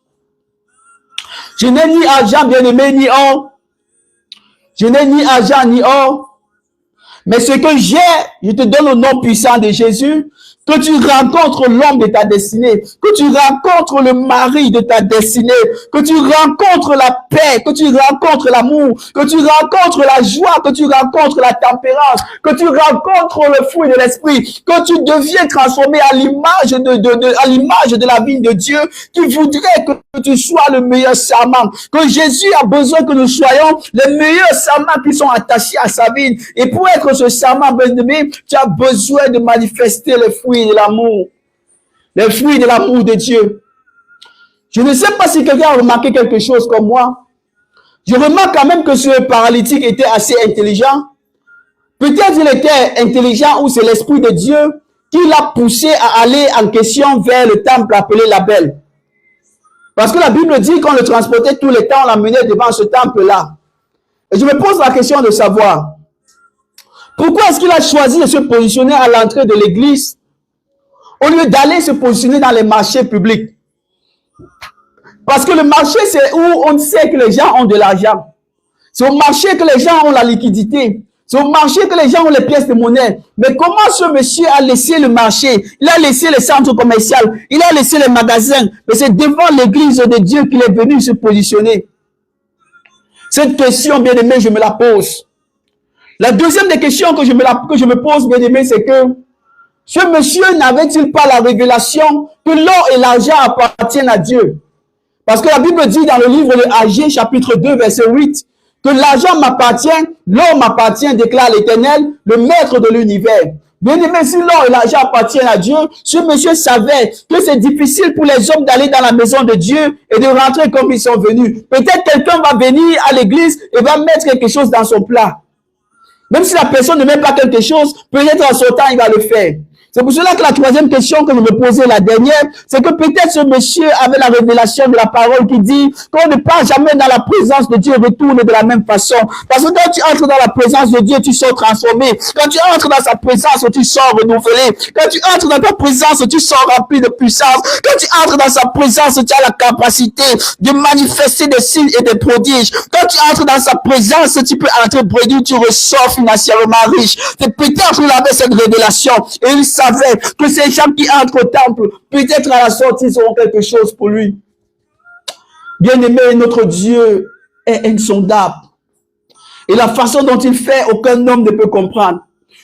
Speaker 1: Je n'ai ni argent, bien-aimé, ni or. Je n'ai ni argent, ni or. Mais ce que j'ai, je te donne au nom puissant de Jésus. Que tu rencontres l'homme de ta destinée, que tu rencontres le mari de ta destinée, que tu rencontres la paix, que tu rencontres l'amour, que tu rencontres la joie, que tu rencontres la tempérance, que tu rencontres le fruit de l'esprit, que tu deviens transformé à l'image de la vie de Dieu, qui voudrait que tu sois le meilleur serment, que Jésus a besoin que nous soyons les meilleurs serments qui sont attachés à sa vie. Et pour être ce serment, bien-aimé, tu as besoin de manifester les fruits de l'amour, les fruits de l'amour de Dieu. Je ne sais pas si quelqu'un a remarqué quelque chose comme moi. Je remarque quand même que ce paralytique était assez intelligent. Peut-être il était intelligent ou c'est l'Esprit de Dieu qui l'a poussé à aller en question vers le temple appelé la Belle. Parce que la Bible dit qu'on le transportait tous les temps, on l'amenait devant ce temple-là. Et je me pose la question de savoir, pourquoi est-ce qu'il a choisi de se positionner à l'entrée de l'église au lieu d'aller se positionner dans les marchés publics? Parce que le marché, c'est où on sait que les gens ont de l'argent. C'est au marché que les gens ont la liquidité. C'est au marché que les gens ont les pièces de monnaie. Mais comment ce monsieur a laissé le marché? Il a laissé les centres commerciaux. Il a laissé les magasins. Mais c'est devant l'église de Dieu qu'il est venu se positionner. Cette question, bien aimé, je me la pose. La deuxième des questions que je me pose, bien aimé, c'est que ce monsieur n'avait-il pas la révélation que l'or et l'argent appartiennent à Dieu? Parce que la Bible dit dans le livre de Agé, chapitre 2, verset 8, que l'argent m'appartient, l'or m'appartient, déclare l'Éternel, le maître de l'univers. Bien aimé, si l'or et l'argent appartiennent à Dieu, ce monsieur savait que c'est difficile pour les hommes d'aller dans la maison de Dieu et de rentrer comme ils sont venus. Peut-être quelqu'un va venir à l'église et va mettre quelque chose dans son plat. Même si la personne ne met pas quelque chose, peut-être en son temps, il va le faire. C'est pour cela que la troisième question que je me posais, la dernière, c'est que peut-être ce monsieur avait la révélation de la parole qui dit qu'on ne part jamais dans la présence de Dieu et retourne de la même façon. Parce que quand tu entres dans la présence de Dieu, tu sors transformé. Quand tu entres dans sa présence, tu sors renouvelé. Quand tu entres dans ta présence, tu sors rempli de puissance. Quand tu entres dans sa présence, tu as la capacité de manifester des signes et des prodiges. Quand tu entres dans sa présence, tu peux entrer bredouille, tu ressors financièrement riche. C'est peut-être qu'il avait cette révélation et il savait que ces gens qui entrent au temple, peut-être à la sortie, ils auront quelque chose pour lui. Bien-aimé, notre Dieu est insondable. Et la façon dont il fait, aucun homme ne peut comprendre.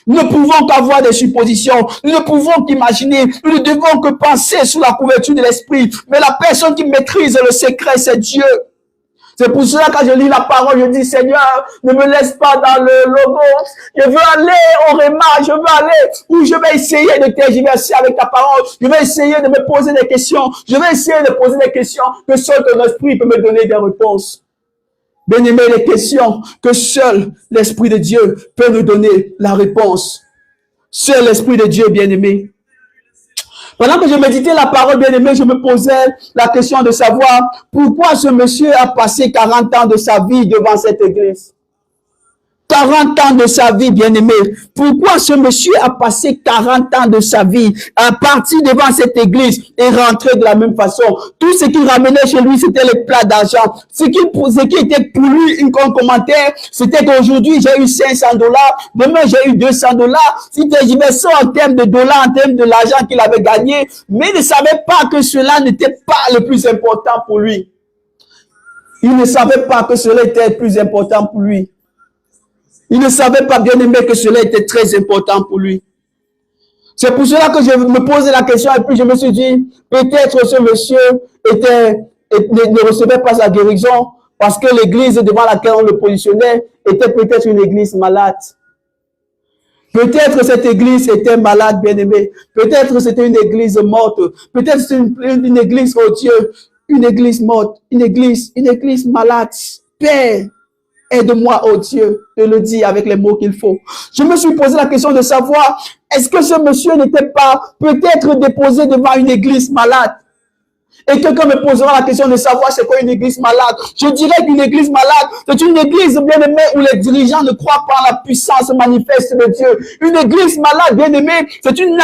Speaker 1: Nous ne pouvons qu'avoir des suppositions. Nous ne pouvons qu'imaginer. Nous ne devons que penser sous la couverture de l'esprit. Mais la personne qui maîtrise le secret, c'est Dieu. C'est pour cela que quand je lis la parole, je dis, Seigneur, ne me laisse pas dans le logo. Je veux aller au Réma, je veux aller où je vais essayer de tergiverser avec ta parole. Je vais essayer de me poser des questions. Je vais essayer de poser des questions que seul ton esprit peut me donner des réponses. Bien-aimé, les questions que seul l'Esprit de Dieu peut nous donner la réponse. Seul l'Esprit de Dieu, bien-aimé. Pendant que je méditais la parole, bien-aimé, je me posais la question de savoir pourquoi ce monsieur a passé 40 ans de sa vie devant cette église. 40 ans de sa vie, bien-aimé. Pourquoi ce monsieur a passé 40 ans de sa vie à partir devant cette église et rentrer de la même façon? Tout ce qu'il ramenait chez lui, c'était les plats d'argent. Ce qui était pour lui un commentaire, c'était qu'aujourd'hui, j'ai eu $500. Demain, j'ai eu $200. C'était diverse en termes de dollars, en termes de l'argent qu'il avait gagné. Mais il ne savait pas que cela n'était pas le plus important pour lui. Il ne savait pas que cela était le plus important pour lui. Il ne savait pas, bien aimé, que cela était très important pour lui. C'est pour cela que je me posais la question et puis je me suis dit, peut-être ce monsieur ne recevait pas sa guérison parce que l'église devant laquelle on le positionnait était peut-être une église malade. Peut-être cette église était malade, bien aimé. Peut-être c'était une église morte. Peut-être c'est une église, oh Dieu, une église morte, une église malade. Père, aide-moi, oh Dieu, de le dire avec les mots qu'il faut. Je me suis posé la question de savoir, est-ce que ce monsieur n'était pas peut-être déposé devant une église malade? Et quelqu'un me posera la question de savoir c'est quoi une église malade. Je dirais qu'une église malade, c'est une église, bien aimée, où les dirigeants ne croient pas en la puissance manifeste de Dieu. Une église malade, bien aimée, c'est une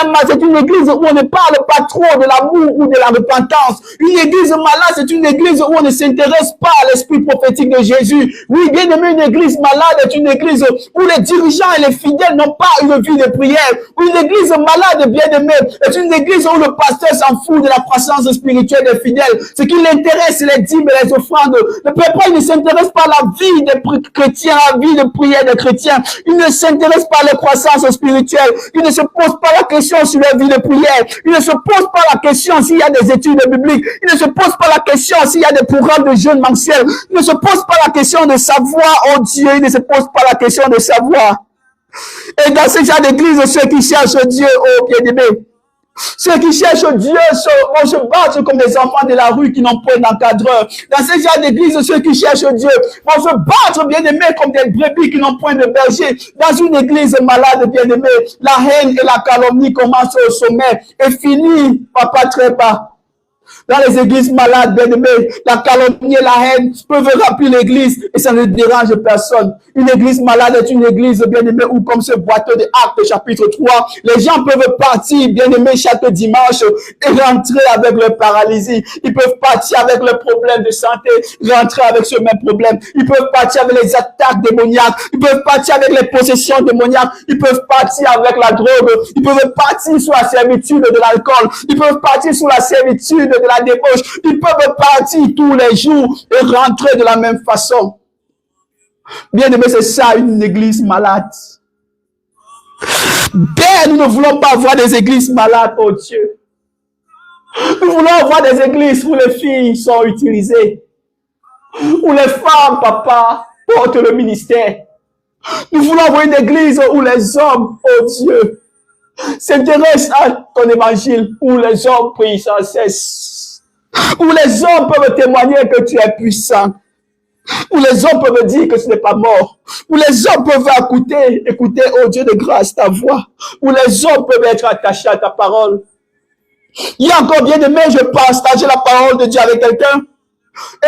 Speaker 1: église où on ne parle pas trop de l'amour ou de la repentance. Une église malade, c'est une église où on ne s'intéresse pas à l'esprit prophétique de Jésus. Oui, bien aimé, une église malade est une église où les dirigeants et les fidèles n'ont pas une vie de prière. Une église malade, bien aimé, est une église où le pasteur s'en fout de la croissance spirituelle des fidèles. Ce qui l'intéresse, c'est les dîmes et les offrandes. Le peuple, il ne s'intéresse pas à la vie des chrétiens, à la vie de prière des chrétiens. Il ne s'intéresse pas à la croissance spirituelle. Il ne se pose pas la question sur la vie de prière. Il ne se pose pas la question s'il y a des études bibliques. Il ne se pose pas la question s'il y a des programmes de jeûne mensuels. Il ne se pose pas la question de savoir, oh Dieu. Il ne se pose pas la question de savoir. Et dans ce genre d'église, ceux qui cherchent Dieu, oh bien-aimés, ceux qui cherchent Dieu vont se battre comme des enfants de la rue qui n'ont point d'encadreur. Dans ce genre d'église, ceux qui cherchent Dieu vont se battre, bien-aimés, comme des brebis qui n'ont point de berger. Dans une église malade, bien-aimés, la haine et la calomnie commencent au sommet et finissent papa très bas. Dans les églises malades, bien-aimés, la calomnie et la haine peuvent remplir l'église et ça ne dérange personne. Une église malade est une église, bien-aimée, où comme ce boiteux de Actes chapitre 3, les gens peuvent partir, bien-aimés, chaque dimanche et rentrer avec leur paralysie. Ils peuvent partir avec leurs problèmes de santé, rentrer avec ce même problème. Ils peuvent partir avec les attaques démoniaques. Ils peuvent partir avec les possessions démoniaques. Ils peuvent partir avec la drogue. Ils peuvent partir sous la servitude de l'alcool. Ils peuvent partir sous la servitude de la débauche. Ils peuvent partir tous les jours et rentrer de la même façon. Bien aimé, c'est ça une église malade. Père, nous ne voulons pas voir des églises malades, oh Dieu. Nous voulons avoir des églises où les filles sont utilisées, où les femmes, papa, portent le ministère. Nous voulons avoir une église où les hommes, oh Dieu, s'intéressent à ton évangile, où les hommes prient sans cesse, où les hommes peuvent témoigner que tu es puissant, où les hommes peuvent dire que ce n'est pas mort, où les hommes peuvent écouter, oh Dieu de grâce, ta voix, où les hommes peuvent être attachés à ta parole. Il y a encore bien aimé, je partageais la parole de Dieu avec quelqu'un.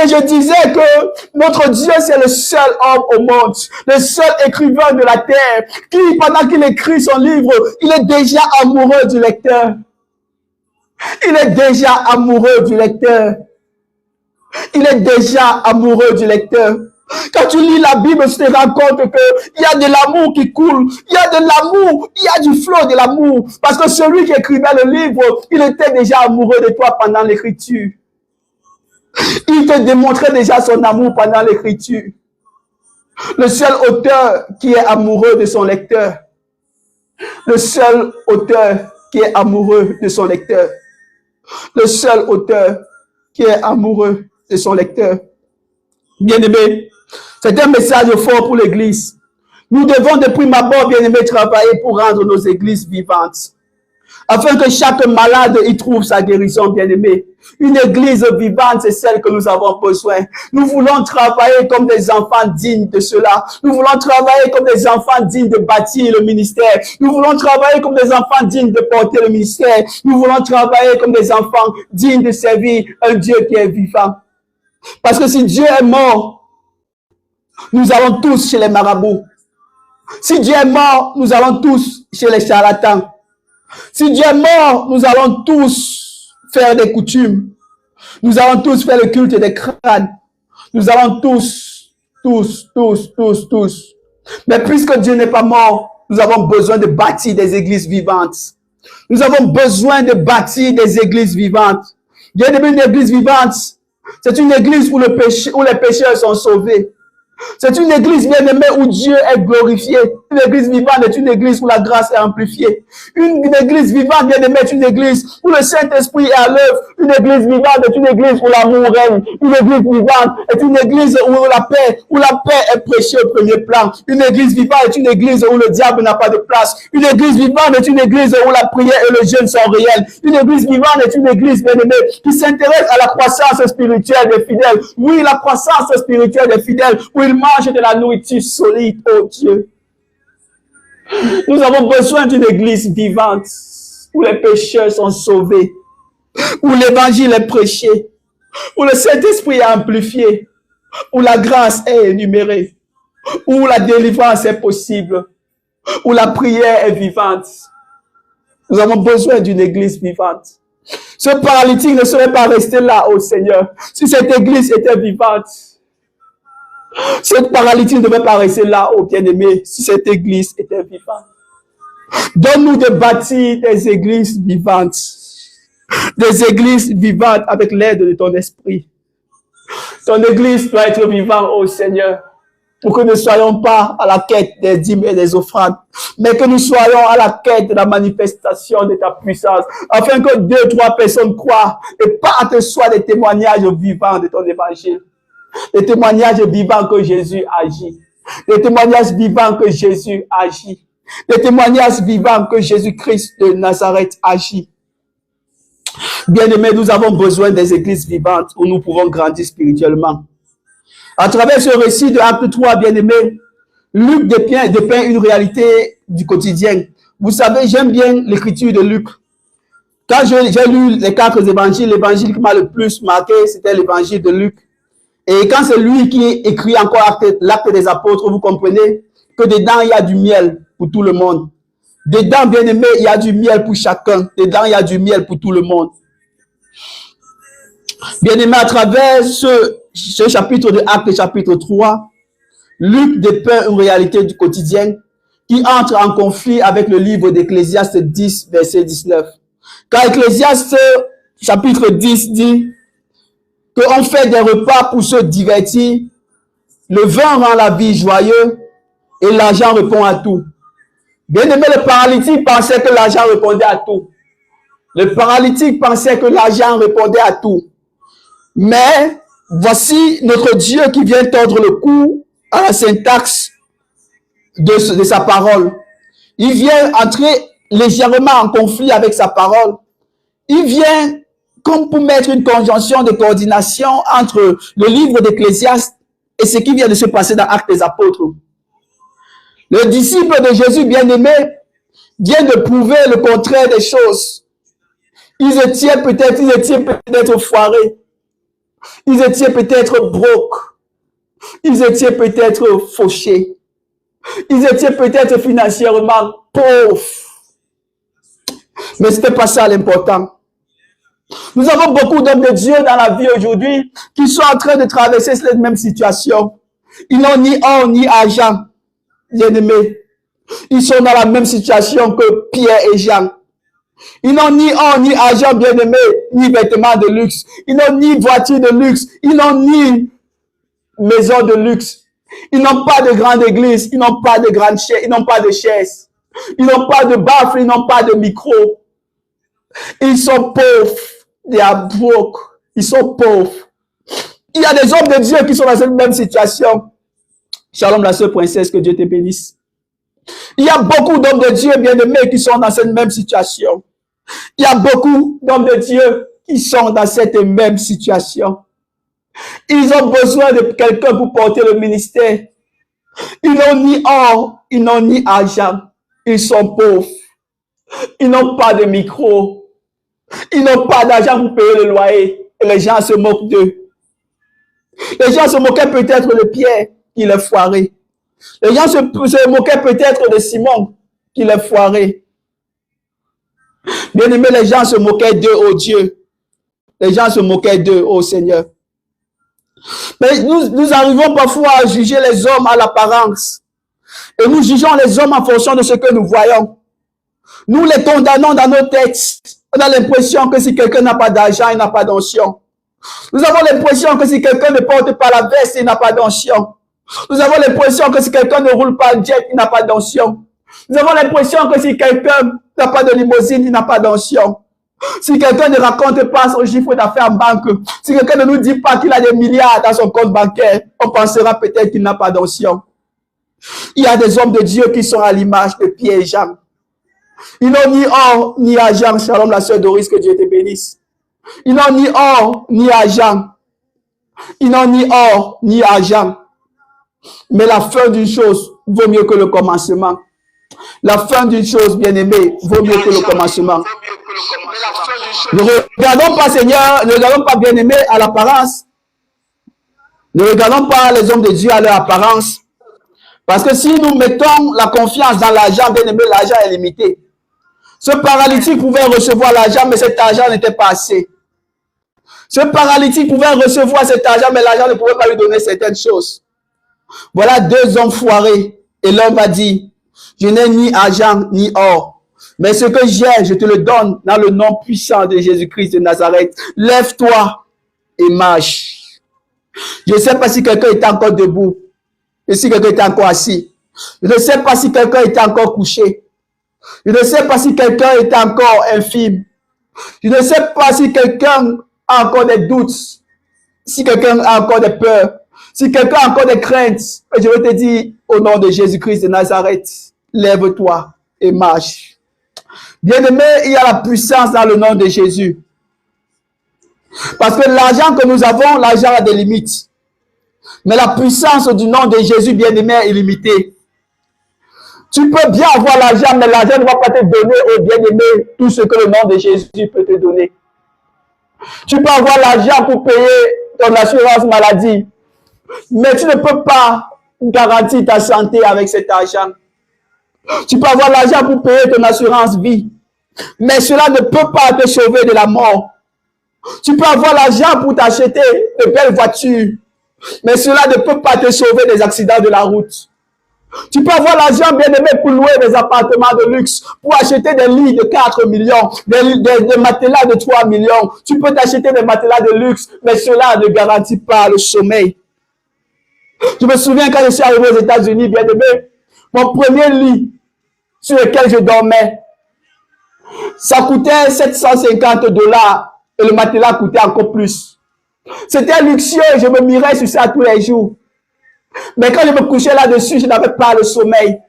Speaker 1: Et je disais que notre Dieu, c'est le seul homme au monde, le seul écrivain de la terre, qui, pendant qu'il écrit son livre, il est déjà amoureux du lecteur. Il est déjà amoureux du lecteur. Il est déjà amoureux du lecteur. Quand tu lis la Bible, tu te rends compte qu'il y a de l'amour qui coule. Il y a de l'amour. Il y a du flot de l'amour. Parce que celui qui écrivait le livre, il était déjà amoureux de toi pendant l'écriture. Il te démontrait déjà son amour pendant l'écriture. Le seul auteur qui est amoureux de son lecteur. Le seul auteur qui est amoureux de son lecteur. Le seul auteur qui est amoureux de son lecteur. Bien-aimé, c'est un message fort pour l'Église. Nous devons de prime abord, bien-aimé, travailler pour rendre nos églises vivantes. Afin que chaque malade y trouve sa guérison, bien-aimé. Une église vivante, c'est celle que nous avons besoin. Nous voulons travailler comme des enfants dignes de cela. Nous voulons travailler comme des enfants dignes de bâtir le ministère. Nous voulons travailler comme des enfants dignes de porter le ministère. Nous voulons travailler comme des enfants dignes de servir un Dieu qui est vivant. Parce que si Dieu est mort, nous allons tous chez les marabouts. Si Dieu est mort, nous allons tous chez les charlatans. Si Dieu est mort, nous allons tous faire des coutumes. Nous allons tous faire le culte des crânes. Nous allons tous. Mais puisque Dieu n'est pas mort, nous avons besoin de bâtir des églises vivantes. Nous avons besoin de bâtir des églises vivantes. Bien aimé, une église vivante, c'est une église où les pécheurs sont sauvés. C'est une église bien-aimée où Dieu est glorifié. Une église vivante est une église où la grâce est amplifiée. Une église vivante, bien-aimée, est une église où le Saint-Esprit est à l'œuvre. Une église vivante est une église où l'amour règne. Une église vivante est une église où la paix est prêchée au premier plan. Une église vivante est une église où le diable n'a pas de place. Une église vivante est une église où la prière et le jeûne sont réels. Une église vivante est une église, bien-aimée, qui s'intéresse à la croissance spirituelle des fidèles. Oui, la croissance spirituelle des fidèles, où ils mangent de la nourriture solide, oh Dieu. Nous avons besoin d'une église vivante où les pécheurs sont sauvés. où l'évangile est prêché, où le Saint-Esprit est amplifié, où la grâce est énumérée, où la délivrance est possible, où la prière est vivante. Nous avons besoin d'une église vivante. Ce paralytique ne serait pas resté là, oh Seigneur, si cette église était vivante. Cette paralytique ne devait pas rester là, oh bien-aimé, si cette église était vivante. Donne-nous de bâtir des églises vivantes. Des églises vivantes avec l'aide de ton esprit. Ton église doit être vivante, oh Seigneur, pour que nous ne soyons pas à la quête des dîmes et des offrandes, mais que nous soyons à la quête de la manifestation de ta puissance, afin que 2, 3 personnes croient et partent soit des témoignages vivants de ton évangile, des témoignages vivants que Jésus agit, des témoignages vivants que Jésus agit, des témoignages vivants que Jésus-Christ de Nazareth agit. Bien-aimés, nous avons besoin des églises vivantes où nous pouvons grandir spirituellement. À travers ce récit de Acte 3, bien-aimés, Luc dépeint une réalité du quotidien. Vous savez, j'aime bien l'écriture de Luc. Quand j'ai lu les 4 évangiles, l'évangile qui m'a le plus marqué, c'était l'évangile de Luc. Et quand c'est lui qui écrit encore l'acte des apôtres, vous comprenez que dedans, il y a du miel pour tout le monde. Dedans, bien-aimés, il y a du miel pour chacun. Dedans, il y a du miel pour tout le monde. Bien-aimés, à travers ce chapitre de Actes, chapitre 3, Luc dépeint une réalité du quotidien qui entre en conflit avec le livre d'Ecclésiaste 10, verset 19. Car Ecclésiaste, chapitre 10, dit qu'on fait des repas pour se divertir, le vin rend la vie joyeuse et l'argent répond à tout. Bien-aimé, le paralytique pensait que l'argent répondait à tout. Le paralytique pensait que l'argent répondait à tout. Mais voici notre Dieu qui vient tordre le cou à la syntaxe de sa parole. Il vient entrer légèrement en conflit avec sa parole. Il vient comme pour mettre une conjonction de coordination entre le livre d'Ecclésiaste et ce qui vient de se passer dans Actes des Apôtres. Le disciple de Jésus bien-aimé vient de prouver le contraire des choses. Ils étaient peut-être foirés. Ils étaient peut-être brocs. Ils étaient peut-être fauchés. Ils étaient peut-être financièrement pauvres. Mais ce n'était pas ça l'important. Nous avons beaucoup d'hommes de Dieu dans la vie aujourd'hui qui sont en train de traverser cette même situation. Ils n'ont ni or ni argent, bien-aimés. Ils sont dans la même situation que Pierre et Jean. Ils n'ont ni or ni argent, bien-aimés, ni vêtements de luxe. Ils n'ont ni voiture de luxe. Ils n'ont ni maison de luxe. Ils n'ont pas de grande église. Ils n'ont pas de grande chaise. Ils n'ont pas de chaise. Ils n'ont pas de baffle. Ils n'ont pas de micro. Ils sont pauvres. They are broke. Ils sont pauvres. Il y a des hommes de Dieu qui sont dans cette même situation. Shalom, la sœur princesse, que Dieu te bénisse. Il y a beaucoup d'hommes de Dieu bien-aimés qui sont dans cette même situation. Il y a beaucoup d'hommes de Dieu qui sont dans cette même situation. Ils ont besoin de quelqu'un pour porter le ministère. Ils n'ont ni or, ils n'ont ni argent. Ils sont pauvres. Ils n'ont pas de micro. Ils n'ont pas d'argent pour payer le loyer. Et les gens se moquent d'eux. Les gens se moquaient peut-être de Pierre, qui est foiré. Les gens se moquaient peut-être de Simon, qui est foiré. Bien aimé, les gens se moquaient d'eux, oh Dieu. Les gens se moquaient d'eux, oh Seigneur. Mais nous arrivons parfois à juger les hommes à l'apparence. Et nous jugeons les hommes en fonction de ce que nous voyons. Nous les condamnons dans nos têtes. On a l'impression que si quelqu'un n'a pas d'argent, il n'a pas d'onction. Nous avons l'impression que si quelqu'un ne porte pas la veste, il n'a pas d'onction. Nous avons l'impression que si quelqu'un ne roule pas un jet, il n'a pas d'onction. Nous avons l'impression que si quelqu'un n'a pas de limousine, il n'a pas d'onction. Si quelqu'un ne raconte pas son chiffre d'affaires en banque, si quelqu'un ne nous dit pas qu'il a des milliards dans son compte bancaire, on pensera peut-être qu'il n'a pas d'onction. Il y a des hommes de Dieu qui sont à l'image de Pierre et Jean. Ils n'ont ni or, ni argent. Shalom, la sœur Doris, que Dieu te bénisse. Ils n'ont ni or, ni argent. Ils n'ont ni or, ni argent. Mais la fin d'une chose vaut mieux que le commencement. La fin d'une chose, bien-aimée, vaut mieux que le commencement. Ne regardons pas, Seigneur, ne regardons pas, bien-aimés, à l'apparence. Ne regardons pas les hommes de Dieu à leur apparence. Parce que si nous mettons la confiance dans l'argent, bien-aimé, l'argent est limité. Ce paralytique pouvait recevoir l'argent, mais cet argent n'était pas assez. Ce paralytique pouvait recevoir cet argent, mais l'argent ne pouvait pas lui donner certaines choses. Voilà 2 hommes foirés. Et l'homme a dit, je n'ai ni argent ni or, mais ce que j'ai, je te le donne dans le nom puissant de Jésus-Christ de Nazareth. Lève-toi et marche. Je ne sais pas si quelqu'un est encore debout, et si quelqu'un est encore assis. Je ne sais pas si quelqu'un est encore couché. Je ne sais pas si quelqu'un est encore infime. Je ne sais pas si quelqu'un a encore des doutes, si quelqu'un a encore des peurs, si quelqu'un a encore des craintes. Je vais te dire, au nom de Jésus-Christ de Nazareth, lève-toi et marche. Bien-aimé, il y a la puissance dans le nom de Jésus. Parce que l'argent que nous avons, l'argent a des limites. Mais la puissance du nom de Jésus, bien-aimé, est illimitée. Tu peux bien avoir l'argent, mais l'argent ne va pas te donner, au bien-aimé, tout ce que le nom de Jésus peut te donner. Tu peux avoir l'argent pour payer ton assurance maladie, mais tu ne peux pas garantir ta santé avec cet argent. Tu peux avoir l'argent pour payer ton assurance vie, mais cela ne peut pas te sauver de la mort. Tu peux avoir l'argent pour t'acheter de belles voitures, mais cela ne peut pas te sauver des accidents de la route. Tu peux avoir l'argent, bien-aimé, pour louer des appartements de luxe, pour acheter des lits de 4 millions, des matelas de 3 millions. Tu peux t'acheter des matelas de luxe, mais cela ne garantit pas le sommeil. Je me souviens quand je suis arrivé aux États-Unis, bien-aimé, mon premier lit sur lequel je dormais, ça coûtait 750 $ et le matelas coûtait encore plus. C'était luxueux et je me mirais sur ça tous les jours. Mais quand je me couchais là-dessus, je n'avais pas le sommeil.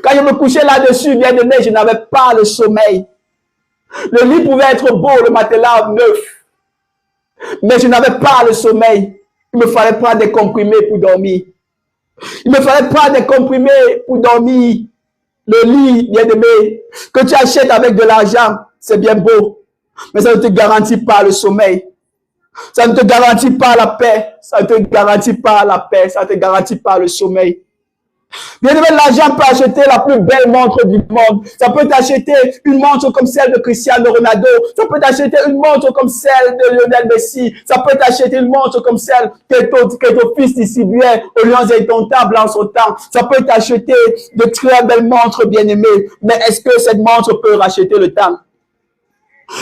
Speaker 1: Quand je me couchais là-dessus, bien aimé, je n'avais pas le sommeil. Le lit pouvait être beau, le matelas neuf. Mais je n'avais pas le sommeil. Il me fallait prendre des comprimés pour dormir. Il me fallait prendre des comprimés pour dormir. Le lit, bien aimé, que tu achètes avec de l'argent, c'est bien beau. Mais ça ne te garantit pas le sommeil. Ça ne te garantit pas la paix. Ça ne te garantit pas la paix. Ça ne te garantit pas le sommeil. Bien aimé, l'argent peut acheter la plus belle montre du monde. Ça peut t'acheter une montre comme celle de Cristiano Ronaldo. Ça peut t'acheter une montre comme celle de Lionel Messi. Ça peut t'acheter une montre comme celle que ton fils distribuait au lion indomptable en son temps. Ça peut t'acheter de très belles montres, bien aimées. Mais est-ce que cette montre peut racheter le temps?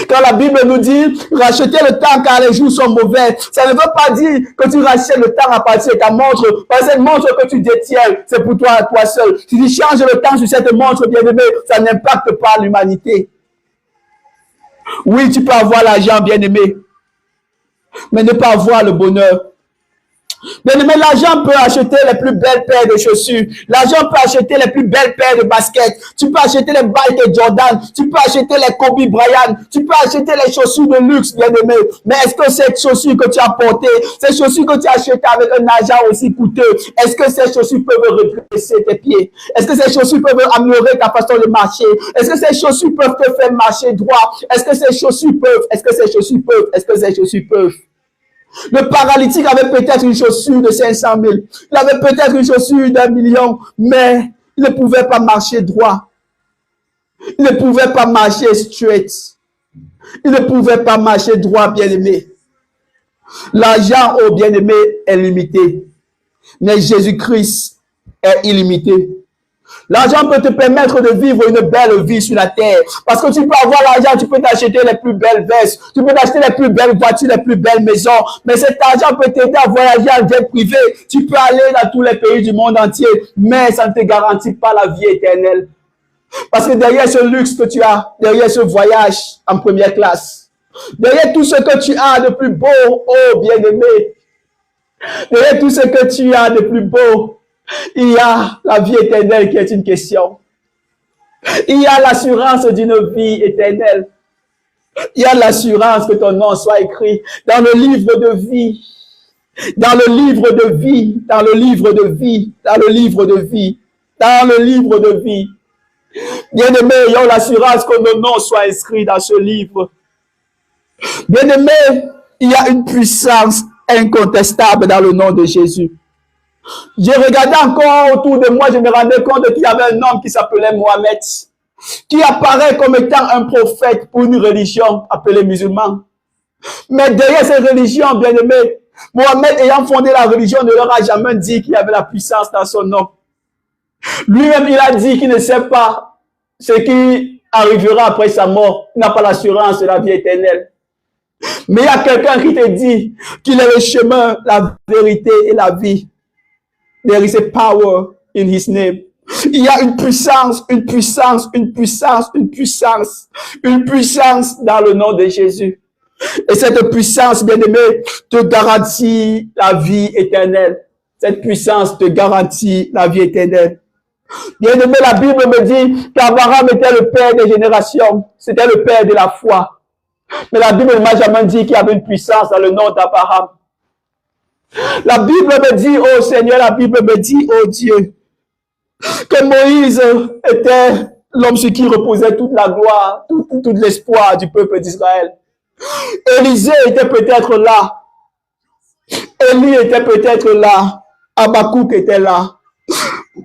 Speaker 1: Quand la Bible nous dit racheter le temps car les jours sont mauvais, ça ne veut pas dire que tu rachètes le temps à partir de ta montre. Parce que cette montre que tu détiens, c'est pour toi seul. Si tu changes le temps sur cette montre, bien aimé, ça n'impacte pas l'humanité. Oui, tu peux avoir l'argent, bien aimé, mais ne pas avoir le bonheur. Bien aimé, l'argent peut acheter les plus belles paires de chaussures. L'argent peut acheter les plus belles paires de baskets. Tu peux acheter les Michael Jordan. Tu peux acheter les Kobe Bryant. Tu peux acheter les chaussures de luxe, bien aimé. Mais est-ce que ces chaussures que tu as portées, ces chaussures que tu as achetées avec un argent aussi coûteux, est-ce que ces chaussures peuvent redresser tes pieds? Est-ce que ces chaussures peuvent améliorer ta façon de marcher? Est-ce que ces chaussures peuvent te faire marcher droit? Est-ce que ces chaussures peuvent? Est-ce que ces chaussures peuvent? Est-ce que ces chaussures peuvent? Le paralytique avait peut-être une chaussure de 500 000. Il avait peut-être une chaussure d'1 million, mais il ne pouvait pas marcher droit. Il ne pouvait pas marcher straight. Il ne pouvait pas marcher droit, bien-aimé. L'argent, oh bien-aimé, est limité. Mais Jésus-Christ est illimité. L'argent peut te permettre de vivre une belle vie sur la terre. Parce que tu peux avoir l'argent, tu peux t'acheter les plus belles vestes, tu peux t'acheter les plus belles voitures, les plus belles maisons. Mais cet argent peut t'aider à voyager en jet privé. Tu peux aller dans tous les pays du monde entier, mais ça ne te garantit pas la vie éternelle. Parce que derrière ce luxe que tu as, derrière ce voyage en première classe, derrière tout ce que tu as de plus beau, oh bien-aimé, derrière tout ce que tu as de plus beau, il y a la vie éternelle qui est une question. Il y a l'assurance d'une vie éternelle. Il y a l'assurance que ton nom soit écrit dans le livre de vie. Dans le livre de vie. Dans le livre de vie. Dans le livre de vie. Dans le livre de vie. Bien-aimés, ayons l'assurance que nos noms soient inscrits dans ce livre. Bien-aimés, il y a une puissance incontestable dans le nom de Jésus. J'ai regardé encore autour de moi, je me rendais compte qu'il y avait un homme qui s'appelait Mohamed, qui apparaît comme étant un prophète pour une religion appelée musulmane. Mais derrière cette religion, bien-aimés, Mohamed ayant fondé la religion ne leur a jamais dit qu'il y avait la puissance dans son nom. Lui-même, il a dit qu'il ne sait pas ce qui arrivera après sa mort. Il n'a pas l'assurance de la vie éternelle. Mais il y a quelqu'un qui te dit qu'il est le chemin, la vérité et la vie. There is a power in his name. Il y a une puissance, une puissance, une puissance, une puissance, une puissance dans le nom de Jésus. Et cette puissance, bien-aimé, te garantit la vie éternelle. Cette puissance te garantit la vie éternelle. Bien-aimé, la Bible me dit qu'Abraham était le père des générations. C'était le père de la foi. Mais la Bible ne m'a jamais dit qu'il y avait une puissance dans le nom d'Abraham. La Bible me dit, oh Seigneur, la Bible me dit, oh Dieu, que Moïse était l'homme sur qui reposait toute la gloire, tout l'espoir du peuple d'Israël. Élisée était peut-être là. Élie était peut-être là. Habakkuk était là.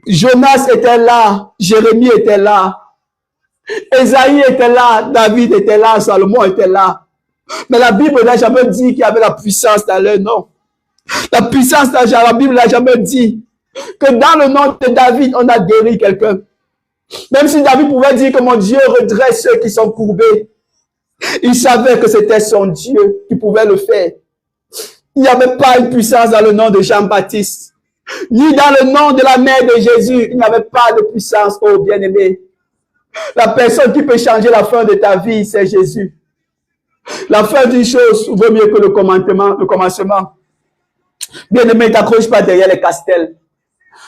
Speaker 1: Jonas était là. Jérémie était là. Ésaïe était là. David était là. Salomon était là. Mais la Bible n'a jamais dit qu'il y avait la puissance dans leur nom. La puissance dans la Bible n'a jamais dit que dans le nom de David, on a guéri quelqu'un. Même si David pouvait dire que mon Dieu redresse ceux qui sont courbés, il savait que c'était son Dieu qui pouvait le faire. Il n'y avait pas une puissance dans le nom de Jean-Baptiste, ni dans le nom de la mère de Jésus. Il n'y avait pas de puissance, oh bien-aimé. La personne qui peut changer la fin de ta vie, c'est Jésus. La fin d'une chose vaut mieux que le commencement. Bien-aimé, ne t'accroche pas derrière les castels.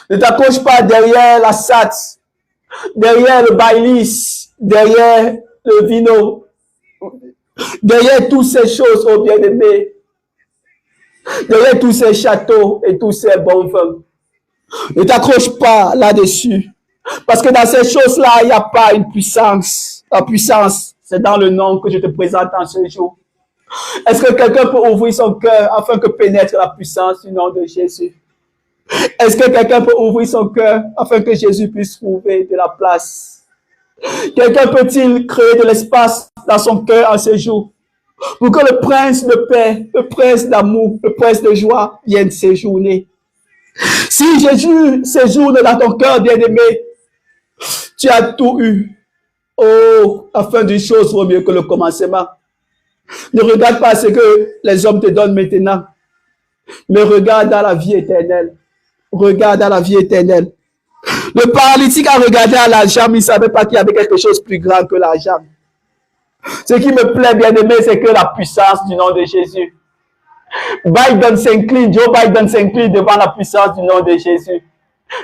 Speaker 1: Ne t'accroche pas derrière la SAT, derrière le Baileys, derrière le vino, derrière toutes ces choses, oh bien-aimé, derrière tous ces châteaux et tous ces bons vins. Ne t'accroche pas là-dessus. Parce que dans ces choses-là, il n'y a pas une puissance. La puissance, c'est dans le nom que je te présente en ce jour. Est-ce que quelqu'un peut ouvrir son cœur afin que pénètre la puissance du nom de Jésus? Est-ce que quelqu'un peut ouvrir son cœur afin que Jésus puisse trouver de la place? Quelqu'un peut-il créer de l'espace dans son cœur en ce jour pour que le prince de paix, le prince d'amour, le prince de joie vienne séjourner? Si Jésus séjourne dans ton cœur, bien-aimé, tu as tout eu. Oh, la fin d'une chose vaut mieux que le commencement. Ne regarde pas ce que les hommes te donnent maintenant, mais regarde dans la vie éternelle. Regarde dans la vie éternelle. Le paralytique a regardé à l'argent, mais il ne savait pas qu'il y avait quelque chose de plus grand que l'argent. Ce qui me plaît, bien-aimé, c'est que la puissance du nom de Jésus. Biden s'incline, Joe Biden s'incline devant la puissance du nom de Jésus.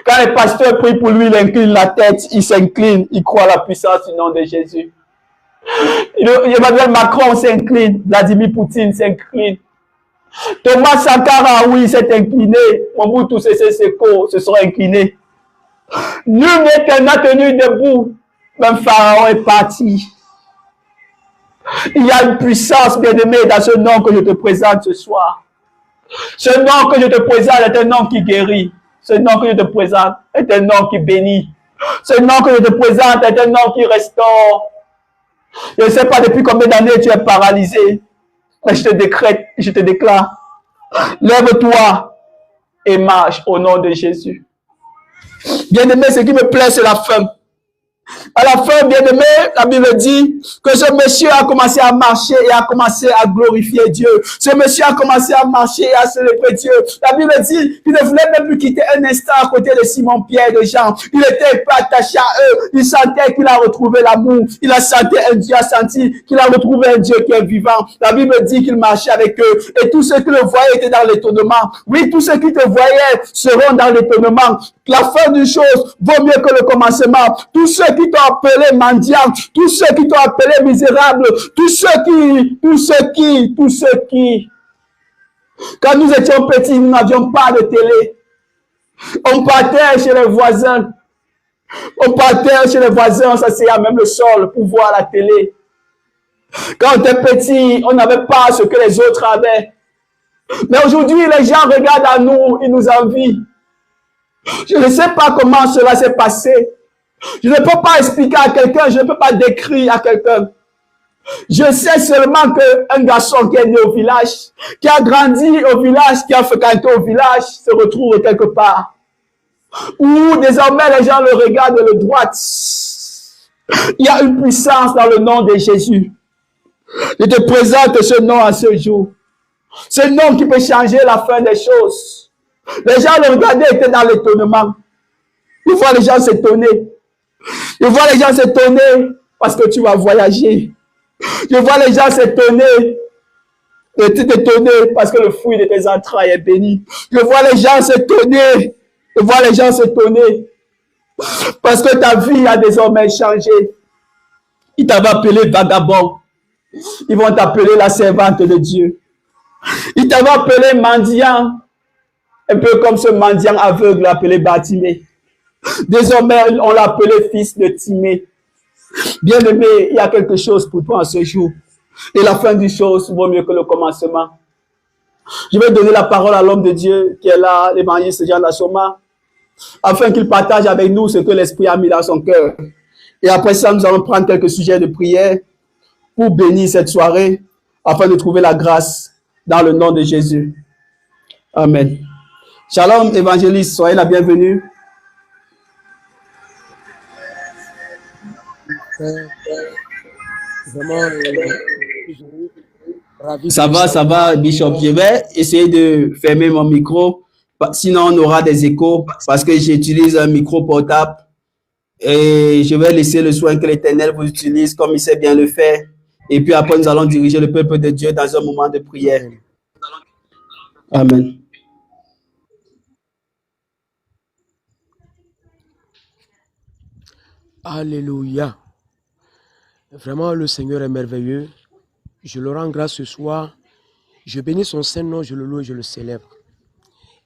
Speaker 1: Quand les pasteurs prient pour lui, il incline la tête, il s'incline, il croit à la puissance du nom de Jésus. Emmanuel Macron s'incline, Vladimir Poutine s'incline. Thomas Sankara, oui, s'est incliné. Mobutu Sese Seko se sont inclinés. Nul n'a tenu debout. Même Pharaon est parti. Il y a une puissance, bien-aimé, dans ce nom que je te présente ce soir. Ce nom que je te présente est un nom qui guérit. Ce nom que je te présente est un nom qui bénit. Ce nom que je te présente est un nom qui restaure. Je ne sais pas depuis combien d'années tu es paralysé. Mais je te décrète, je te déclare, lève-toi et marche au nom de Jésus. Bien-aimé, ce qui me plaît, c'est la fin. À la fin, bien-aimé, la Bible dit que ce monsieur a commencé à marcher et a commencé à glorifier Dieu. Ce monsieur a commencé à marcher et à célébrer Dieu. La Bible dit qu'il ne voulait même plus quitter un instant à côté de Simon, Pierre, de Jean. Il était pas attaché à eux. Il sentait qu'il a retrouvé l'amour. Il a senti un Dieu, a senti qu'il a retrouvé un Dieu qui est vivant. La Bible dit qu'il marchait avec eux. Et tous ceux qui le voyaient étaient dans l'étonnement. Oui, tous ceux qui te voyaient seront dans l'étonnement. La fin d'une chose vaut mieux que le commencement. Tous ceux qui t'ont appelé mendiant, tous ceux qui t'ont appelé misérable, tous ceux qui, quand nous étions petits, nous n'avions pas de télé. On partait chez les voisins. On partait chez les voisins, on s'asseyait à même le sol pour voir la télé. Quand on était petit, on n'avait pas ce que les autres avaient. Mais aujourd'hui, les gens regardent à nous, ils nous envient. Je ne sais pas comment cela s'est passé. Je ne peux pas expliquer à quelqu'un, je ne peux pas décrire à quelqu'un. Je sais seulement qu'un garçon qui est né au village, qui a grandi au village, qui a fréquenté au village, se retrouve quelque part. Où désormais les gens le regardent de droite. Il y a une puissance dans le nom de Jésus. Je te présente ce nom à ce jour. Ce nom qui peut changer la fin des choses. Les gens le regardaient et étaient dans l'étonnement. Ils voient les gens s'étonner. Ils voient les gens s'étonner parce que tu vas voyager. Je vois les gens s'étonner. Et tu t'étonner parce que le fruit de tes entrailles est béni. Je vois les gens s'étonner. Je vois les gens s'étonner. Parce que ta vie a désormais changé. Ils t'avaient appelé vagabond. Ils vont t'appeler la servante de Dieu. Ils t'avaient appelé mendiant. Un peu comme ce mendiant aveugle appelé Bartimée. Désormais, on l'a appelé fils de Timée. Bien-aimé, il y a quelque chose pour toi en ce jour. Et la fin des choses vaut mieux que le commencement. Je vais donner la parole à l'homme de Dieu qui est là, l'évangéliste Jean Lassoma, afin qu'il partage avec nous ce que l'Esprit a mis dans son cœur. Et après ça, nous allons prendre quelques sujets de prière pour bénir cette soirée, afin de trouver la grâce dans le nom de Jésus. Amen. Shalom, évangéliste, soyez la bienvenue.
Speaker 2: Vraiment,
Speaker 1: ça va, Bishop. Je vais essayer de fermer mon micro, sinon on aura des échos, parce que j'utilise un micro portable et je vais laisser le soin que l'Éternel vous utilise comme il sait bien le faire. Et puis après, nous allons diriger le peuple de Dieu dans un moment de prière. Amen.
Speaker 2: Alléluia. Vraiment, le Seigneur est merveilleux. Je le rends grâce ce soir. Je bénis son Saint-Nom, je le loue et je le célèbre.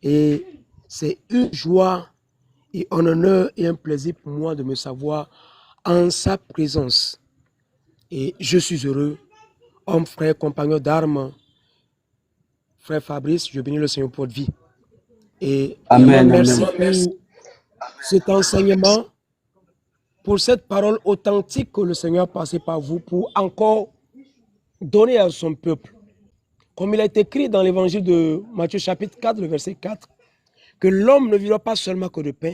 Speaker 2: Et c'est une joie et un honneur et un plaisir pour moi de me savoir en sa présence. Et je suis heureux. Homme, frère, compagnon d'armes, frère Fabrice, je bénis le Seigneur pour votre vie. Et
Speaker 1: amen,
Speaker 2: merci
Speaker 1: amen.
Speaker 2: pour cet enseignement, pour cette parole authentique que le Seigneur a passée par vous pour encore donner à son peuple. Comme il est écrit dans l'évangile de Matthieu chapitre 4, le verset 4, que l'homme ne vivra pas seulement que de pain,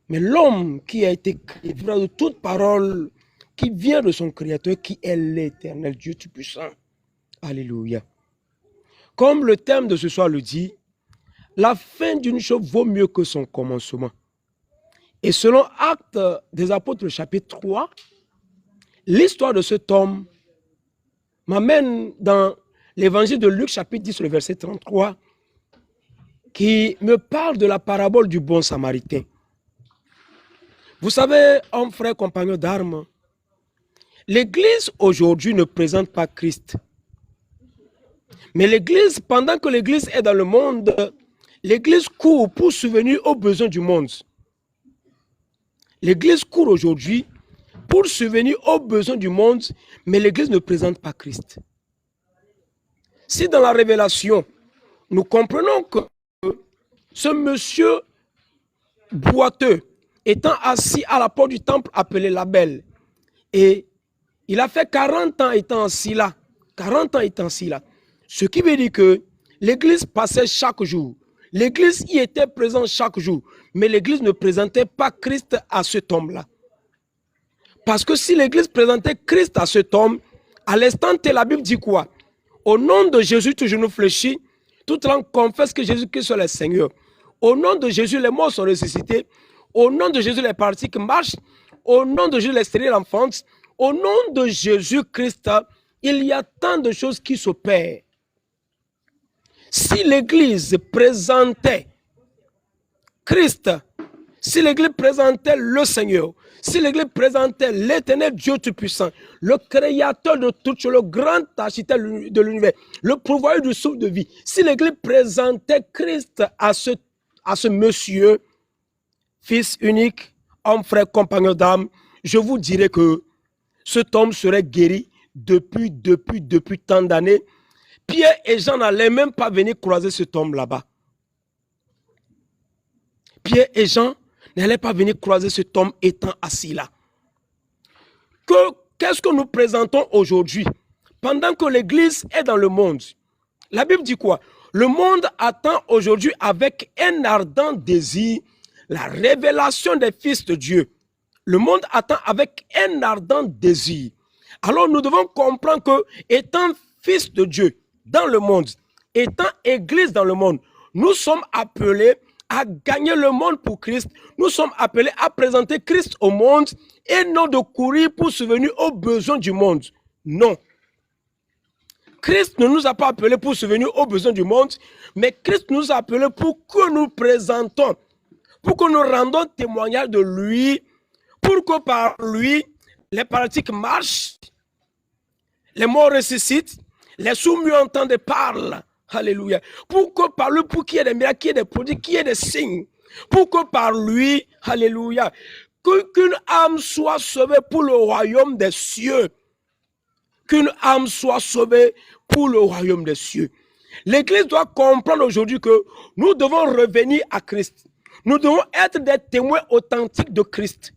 Speaker 2: mais l'homme qui a été créé vivra de toute parole qui vient de son Créateur, qui est l'Éternel Dieu Tout-Puissant. Alléluia. Comme le thème de ce soir le dit, la fin d'une chose vaut mieux que son commencement. Et selon Actes des Apôtres, chapitre 3, l'histoire de cet homme m'amène dans l'évangile de Luc, chapitre 10, le verset 33, qui me parle de la parabole du bon samaritain. Vous savez, hommes, frères, compagnons d'armes, l'Église aujourd'hui ne présente pas Christ. Mais l'Église, pendant que l'Église est dans le monde, l'Église court pour subvenir aux besoins du monde. L'Église court aujourd'hui pour subvenir aux besoins du monde, mais l'Église ne présente pas Christ. Si dans la Révélation, nous comprenons que ce monsieur boiteux étant assis à la porte du temple appelé Label, et il a fait 40 ans étant assis là, 40 ans étant assis là, ce qui veut dire que l'Église passait chaque jour, l'Église y était présente chaque jour, mais l'Église ne présentait pas Christ à cet homme-là. Parce que si l'Église présentait Christ à cet homme, à l'instant T, la Bible dit quoi? Au nom de Jésus, tout genou fléchit, toute langue confesse que Jésus-Christ est le Seigneur. Au nom de Jésus, les morts sont ressuscités. Au nom de Jésus, les paralysés marchent. Au nom de Jésus, les stériles enfantent. Au nom de Jésus-Christ, il y a tant de choses qui s'opèrent. Si l'Église présentait Christ, si l'Église présentait le Seigneur, si l'Église présentait l'Éternel Dieu Tout-Puissant, le Créateur de toutes choses, le grand architecte de l'univers, le pourvoyeur du souffle de vie, si l'Église présentait Christ à ce monsieur, fils unique, hommes, frères, compagnons d'âme, je vous dirais que cet homme serait guéri depuis tant d'années. Pierre et Jean n'allaient même pas venir croiser cet homme là-bas. Pierre et Jean n'allaient pas venir croiser cet homme étant assis là. Qu'est-ce que nous présentons aujourd'hui? Pendant que l'Église est dans le monde, la Bible dit quoi? Le monde attend aujourd'hui avec un ardent désir la révélation des fils de Dieu. Le monde attend avec un ardent désir. Alors nous devons comprendre que, étant fils de Dieu dans le monde, étant Église dans le monde, nous sommes appelés à gagner le monde pour Christ. Nous sommes appelés à présenter Christ au monde et non de courir pour subvenir aux besoins du monde. Non. Christ ne nous a pas appelés pour subvenir aux besoins du monde, mais Christ nous a appelés pour que nous présentons, pour que nous rendons témoignage de lui, pour que par lui, les paralytiques marchent, les morts ressuscitent, les sourds-muets entendent et parlent. Alléluia. Pour que par lui, pour qu'il y ait des miracles, qu'il y ait des prodiges, qu'il y ait des signes. Pour que par lui, alléluia, qu'une âme soit sauvée pour le royaume des cieux. Qu'une âme soit sauvée pour le royaume des cieux. L'Église doit comprendre aujourd'hui que nous devons revenir à Christ. Nous devons être des témoins authentiques de Christ.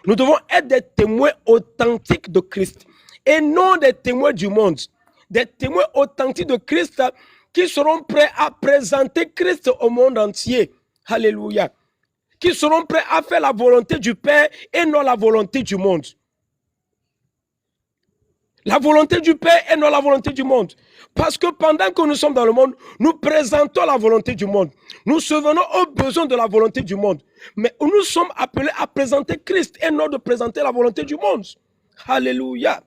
Speaker 2: Nous devons être des témoins authentiques de Christ et non des témoins du monde. Des témoins authentiques de Christ qui seront prêts à présenter Christ au monde entier. Alléluia. Qui seront prêts à faire la volonté du Père et non la volonté du monde. La volonté du Père et non la volonté du monde. Parce que pendant que nous sommes dans le monde, nous présentons la volonté du monde. Nous subvenons aux besoins de la volonté du monde. Mais nous sommes appelés à présenter Christ et non de présenter la volonté du monde. Alléluia.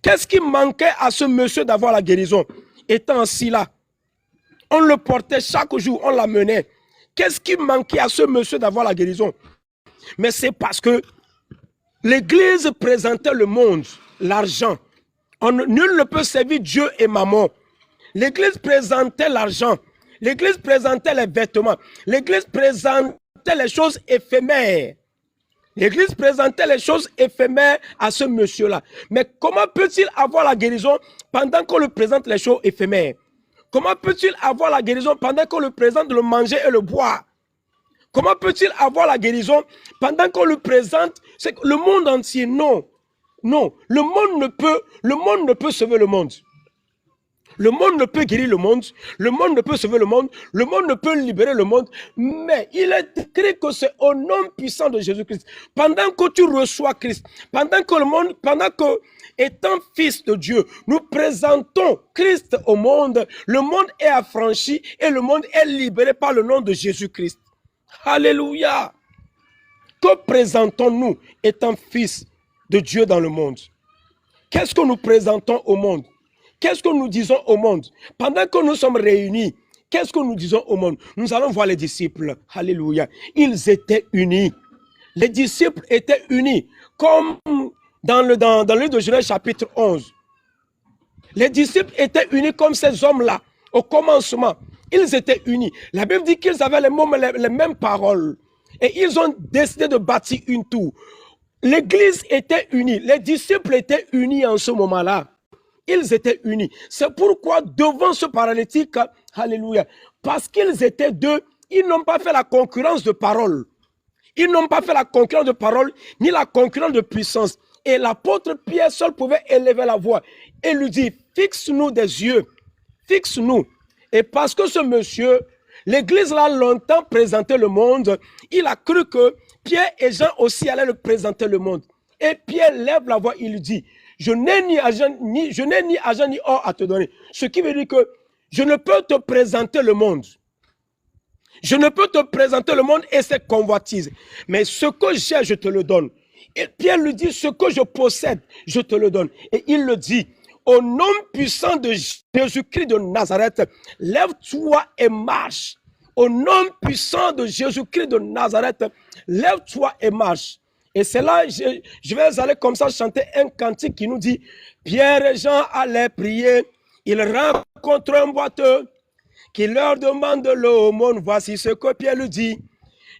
Speaker 2: Qu'est-ce qui manquait à ce monsieur d'avoir la guérison? Étant assis là, on le portait chaque jour, on l'amenait. Qu'est-ce qui manquait à ce monsieur d'avoir la guérison? Mais c'est parce que l'Église présentait le monde, l'argent. Nul ne peut servir Dieu et maman. L'Église présentait l'argent. L'Église présentait les vêtements. L'Église présentait les choses éphémères. L'Église présentait les choses éphémères à ce monsieur-là. Mais comment peut-il avoir la guérison pendant qu'on lui présente les choses éphémères? Comment peut-il avoir la guérison pendant qu'on lui présente le manger et le boire? Comment peut-il avoir la guérison pendant qu'on lui présente le monde entier? Non. Non, le monde ne peut sauver le monde. Le monde ne peut guérir le monde. Le monde ne peut sauver le monde. Le monde ne peut libérer le monde. Mais il est écrit que c'est au nom puissant de Jésus-Christ. Pendant que tu reçois Christ, pendant que, étant fils de Dieu, nous présentons Christ au monde, le monde est affranchi et le monde est libéré par le nom de Jésus-Christ. Alléluia. Que présentons-nous étant fils de Dieu dans le monde? Qu'est-ce que nous présentons au monde? Qu'est-ce que nous disons au monde? Pendant que nous sommes réunis, qu'est-ce que nous disons au monde? Nous allons voir les disciples. Alléluia. Ils étaient unis. Les disciples étaient unis. Comme dans le livre de Genèse chapitre 11. Les disciples étaient unis comme ces hommes-là. Au commencement, ils étaient unis. La Bible dit qu'ils avaient les mêmes paroles. Et ils ont décidé de bâtir une tour. L'Église était unie, les disciples étaient unis en ce moment-là. Ils étaient unis. C'est pourquoi devant ce paralytique, alléluia, parce qu'ils étaient deux, ils n'ont pas fait la concurrence de parole. Ils n'ont pas fait la concurrence de parole, ni la concurrence de puissance. Et l'apôtre Pierre seul pouvait élever la voix et lui dire, fixe-nous des yeux, fixe-nous. Et parce que ce monsieur, l'Église l'a longtemps présenté le monde, il a cru que Pierre et Jean aussi allaient le présenter le monde. Et Pierre lève la voix, il dit, je n'ai ni argent ni or à te donner. Ce qui veut dire que je ne peux te présenter le monde. Je ne peux te présenter le monde et ses convoitises. Mais ce que j'ai, je te le donne. Et Pierre lui dit, ce que je possède, je te le donne. Et il le dit, au nom puissant de Jésus-Christ de Nazareth, lève-toi et marche. Au nom puissant de Jésus-Christ de Nazareth, lève-toi et marche. Et c'est là, je vais aller comme ça chanter un cantique qui nous dit, Pierre et Jean allaient prier, ils rencontrent un boiteux qui leur demande de l'aumône. Voici ce que Pierre lui dit,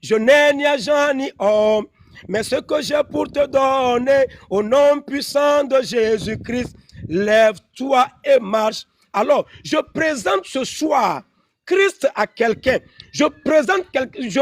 Speaker 2: je n'ai ni argent ni or, Mais ce que j'ai pour te donner, au nom puissant de Jésus-Christ, lève-toi et marche. Alors, je présente ce soir Christ à quelqu'un. Je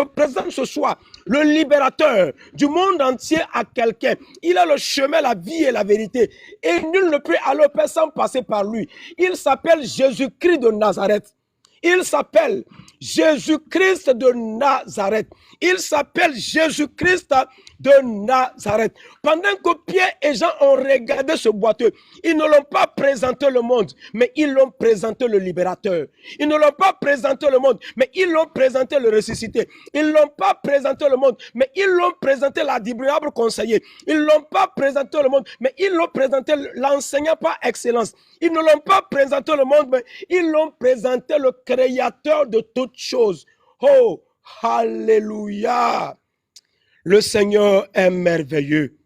Speaker 2: présente ce soir le libérateur du monde entier à quelqu'un. Il a le chemin, la vie et la vérité. Et nul ne peut aller au Père sans passer par lui. Il s'appelle Jésus-Christ de Nazareth. Il s'appelle Jésus-Christ de Nazareth. Il s'appelle Jésus-Christ de Nazareth. Pendant que Pierre et Jean ont regardé ce boiteux, ils ne l'ont pas présenté le monde, mais ils l'ont présenté le libérateur. Ils ne l'ont pas présenté le monde, mais ils l'ont présenté le ressuscité. Ils ne l'ont pas présenté le monde, mais ils l'ont présenté l'admirable conseiller. Ils ne l'ont pas présenté le monde, mais ils l'ont présenté l'enseignant par excellence. Ils ne l'ont pas présenté le monde, mais ils l'ont présenté le créateur de toutes choses. Oh, alléluia! Le Seigneur est merveilleux.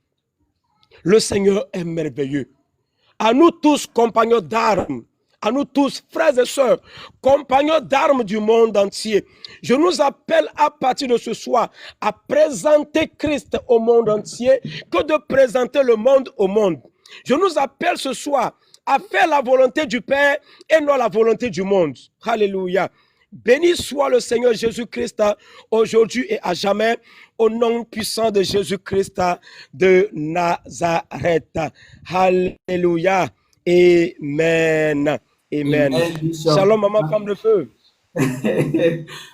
Speaker 2: Le Seigneur est merveilleux. À nous tous, compagnons d'armes, à nous tous, frères et sœurs, compagnons d'armes du monde entier, je nous appelle à partir de ce soir à présenter Christ au monde entier que de présenter le monde au monde. Je nous appelle ce soir à faire la volonté du Père et non la volonté du monde. Alléluia. Béni soit le Seigneur Jésus-Christ aujourd'hui et à jamais, au nom puissant de Jésus-Christ de Nazareth. Alléluia. Amen. Amen. Shalom, maman femme de feu.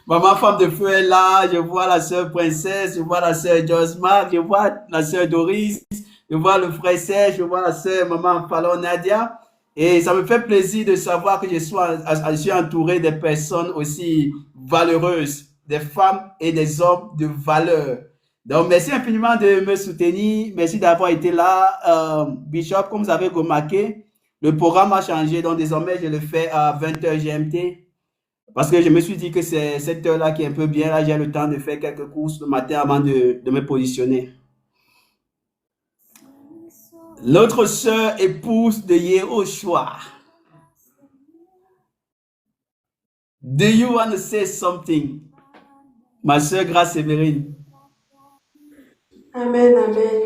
Speaker 1: Maman femme de feu est là. Je vois la sœur princesse, je vois la sœur Josma, je vois la sœur Doris, je vois le frère Serge, je vois la sœur maman Fallon Nadia. Et ça me fait plaisir de savoir que je suis entouré de personnes aussi valeureuses, des femmes et des hommes de valeur. Donc, merci infiniment de me soutenir. Merci d'avoir été là. Bishop, comme vous avez remarqué, le programme a changé. Donc, désormais, je le fais à 20h GMT. Parce que je me suis dit que c'est cette heure-là qui est un peu bien. Là, j'ai le temps de faire quelques courses le matin avant de me positionner. L'autre sœur épouse de Yehoshua. Do you want to say something? Ma sœur Grace Sévérine.
Speaker 3: Amen, amen.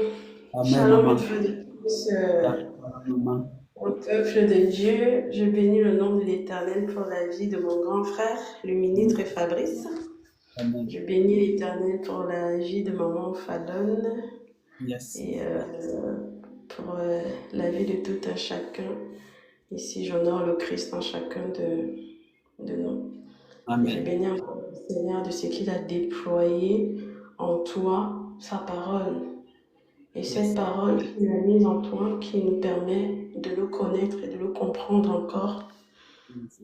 Speaker 1: Amen,
Speaker 3: Shalom,
Speaker 1: maman.
Speaker 3: une fois de plus,
Speaker 1: Maman.
Speaker 3: au peuple de Dieu. Je bénis le nom de l'Éternel pour la vie de mon grand frère, le ministre Fabrice.
Speaker 1: Amen.
Speaker 3: Je bénis l'Éternel pour la vie de maman Fallon
Speaker 1: Yes.
Speaker 3: et pour la vie de tout un chacun. Ici, j'honore le Christ en chacun de nous. Et je
Speaker 1: Amen.
Speaker 3: bénis encore le Seigneur de ce qu'il a déployé en toi, sa parole. Et cette parole qu'il a mise en toi, qui nous permet de le connaître et de le comprendre encore,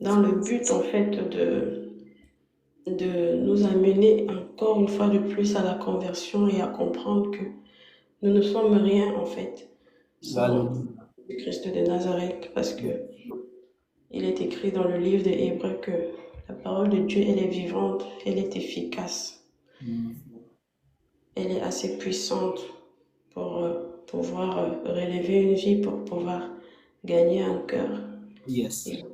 Speaker 3: dans le but en fait de nous amener encore une fois de plus à la conversion et à comprendre que nous ne sommes rien en fait sans le Christ de Nazareth, parce que il est écrit dans le livre des Hébreux que la parole de Dieu, elle est vivante, elle est efficace, elle est assez puissante pour pouvoir relever une vie, pour pouvoir gagner un cœur.
Speaker 1: Yes.
Speaker 3: Et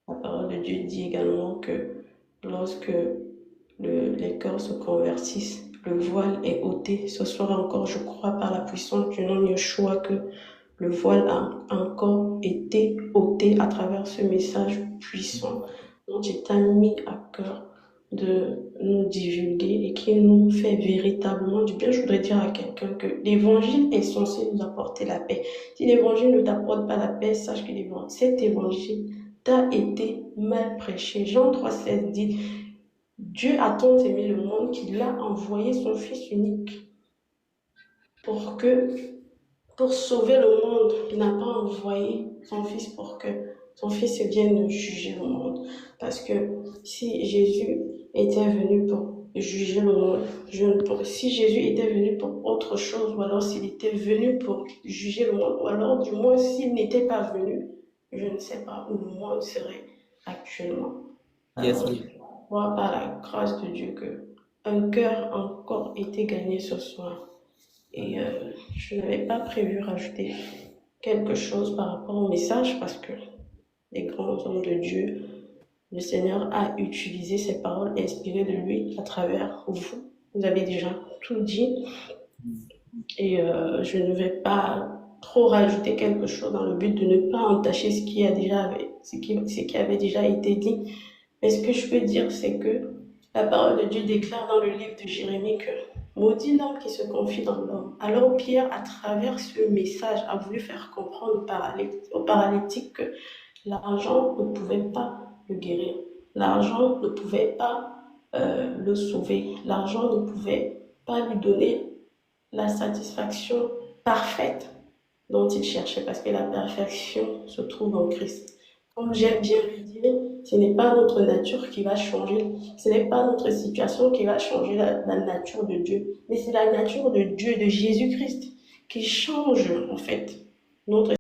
Speaker 3: la parole de Dieu dit également que lorsque les cœurs se convertissent, le voile est ôté. Ce soir encore, je crois par la puissance du nom de Yeshua que le voile a encore été ôté à travers ce message puissant dont il t'a mis à cœur de nous divulguer et qui nous fait véritablement du bien. Je voudrais dire à quelqu'un que l'évangile est censé nous apporter la paix. Si l'évangile ne t'apporte pas la paix, sache que cet évangile t'a été mal prêché. Jean 3,16 dit: Dieu a tant aimé le monde qu'il a envoyé son Fils unique pour sauver le monde. Il n'a pas envoyé son Fils pour que son Fils vienne juger le monde. Parce que si Jésus était venu pour juger le monde, si Jésus était venu pour autre chose, ou alors s'il était venu pour juger le monde, ou alors du moins s'il n'était pas venu, je ne sais pas où le monde serait actuellement.
Speaker 1: Yes.
Speaker 3: Alors, je crois par la grâce de Dieu que un cœur a encore été gagné ce soir. Et je n'avais pas prévu rajouter quelque chose par rapport au message, parce que les grands hommes de Dieu, le Seigneur a utilisé ces paroles inspirées de lui à travers vous. Vous avez déjà tout dit. Et je ne vais pas trop rajouter quelque chose dans le but de ne pas entacher ce qui avait déjà été dit. Mais ce que je peux dire, c'est que la parole de Dieu déclare dans le livre de Jérémie que maudit l'homme qui se confie dans l'homme. Alors Pierre, à travers ce message, a voulu faire comprendre aux paralytiques que l'argent ne pouvait pas le guérir. L'argent ne pouvait pas le sauver. L'argent ne pouvait pas lui donner la satisfaction parfaite dont il cherchait, parce que la perfection se trouve en Christ. Comme j'aime bien le dire, ce n'est pas notre nature qui va changer, ce n'est pas notre situation qui va changer la nature de Dieu, mais c'est la nature de Dieu, de Jésus-Christ, qui change en fait notre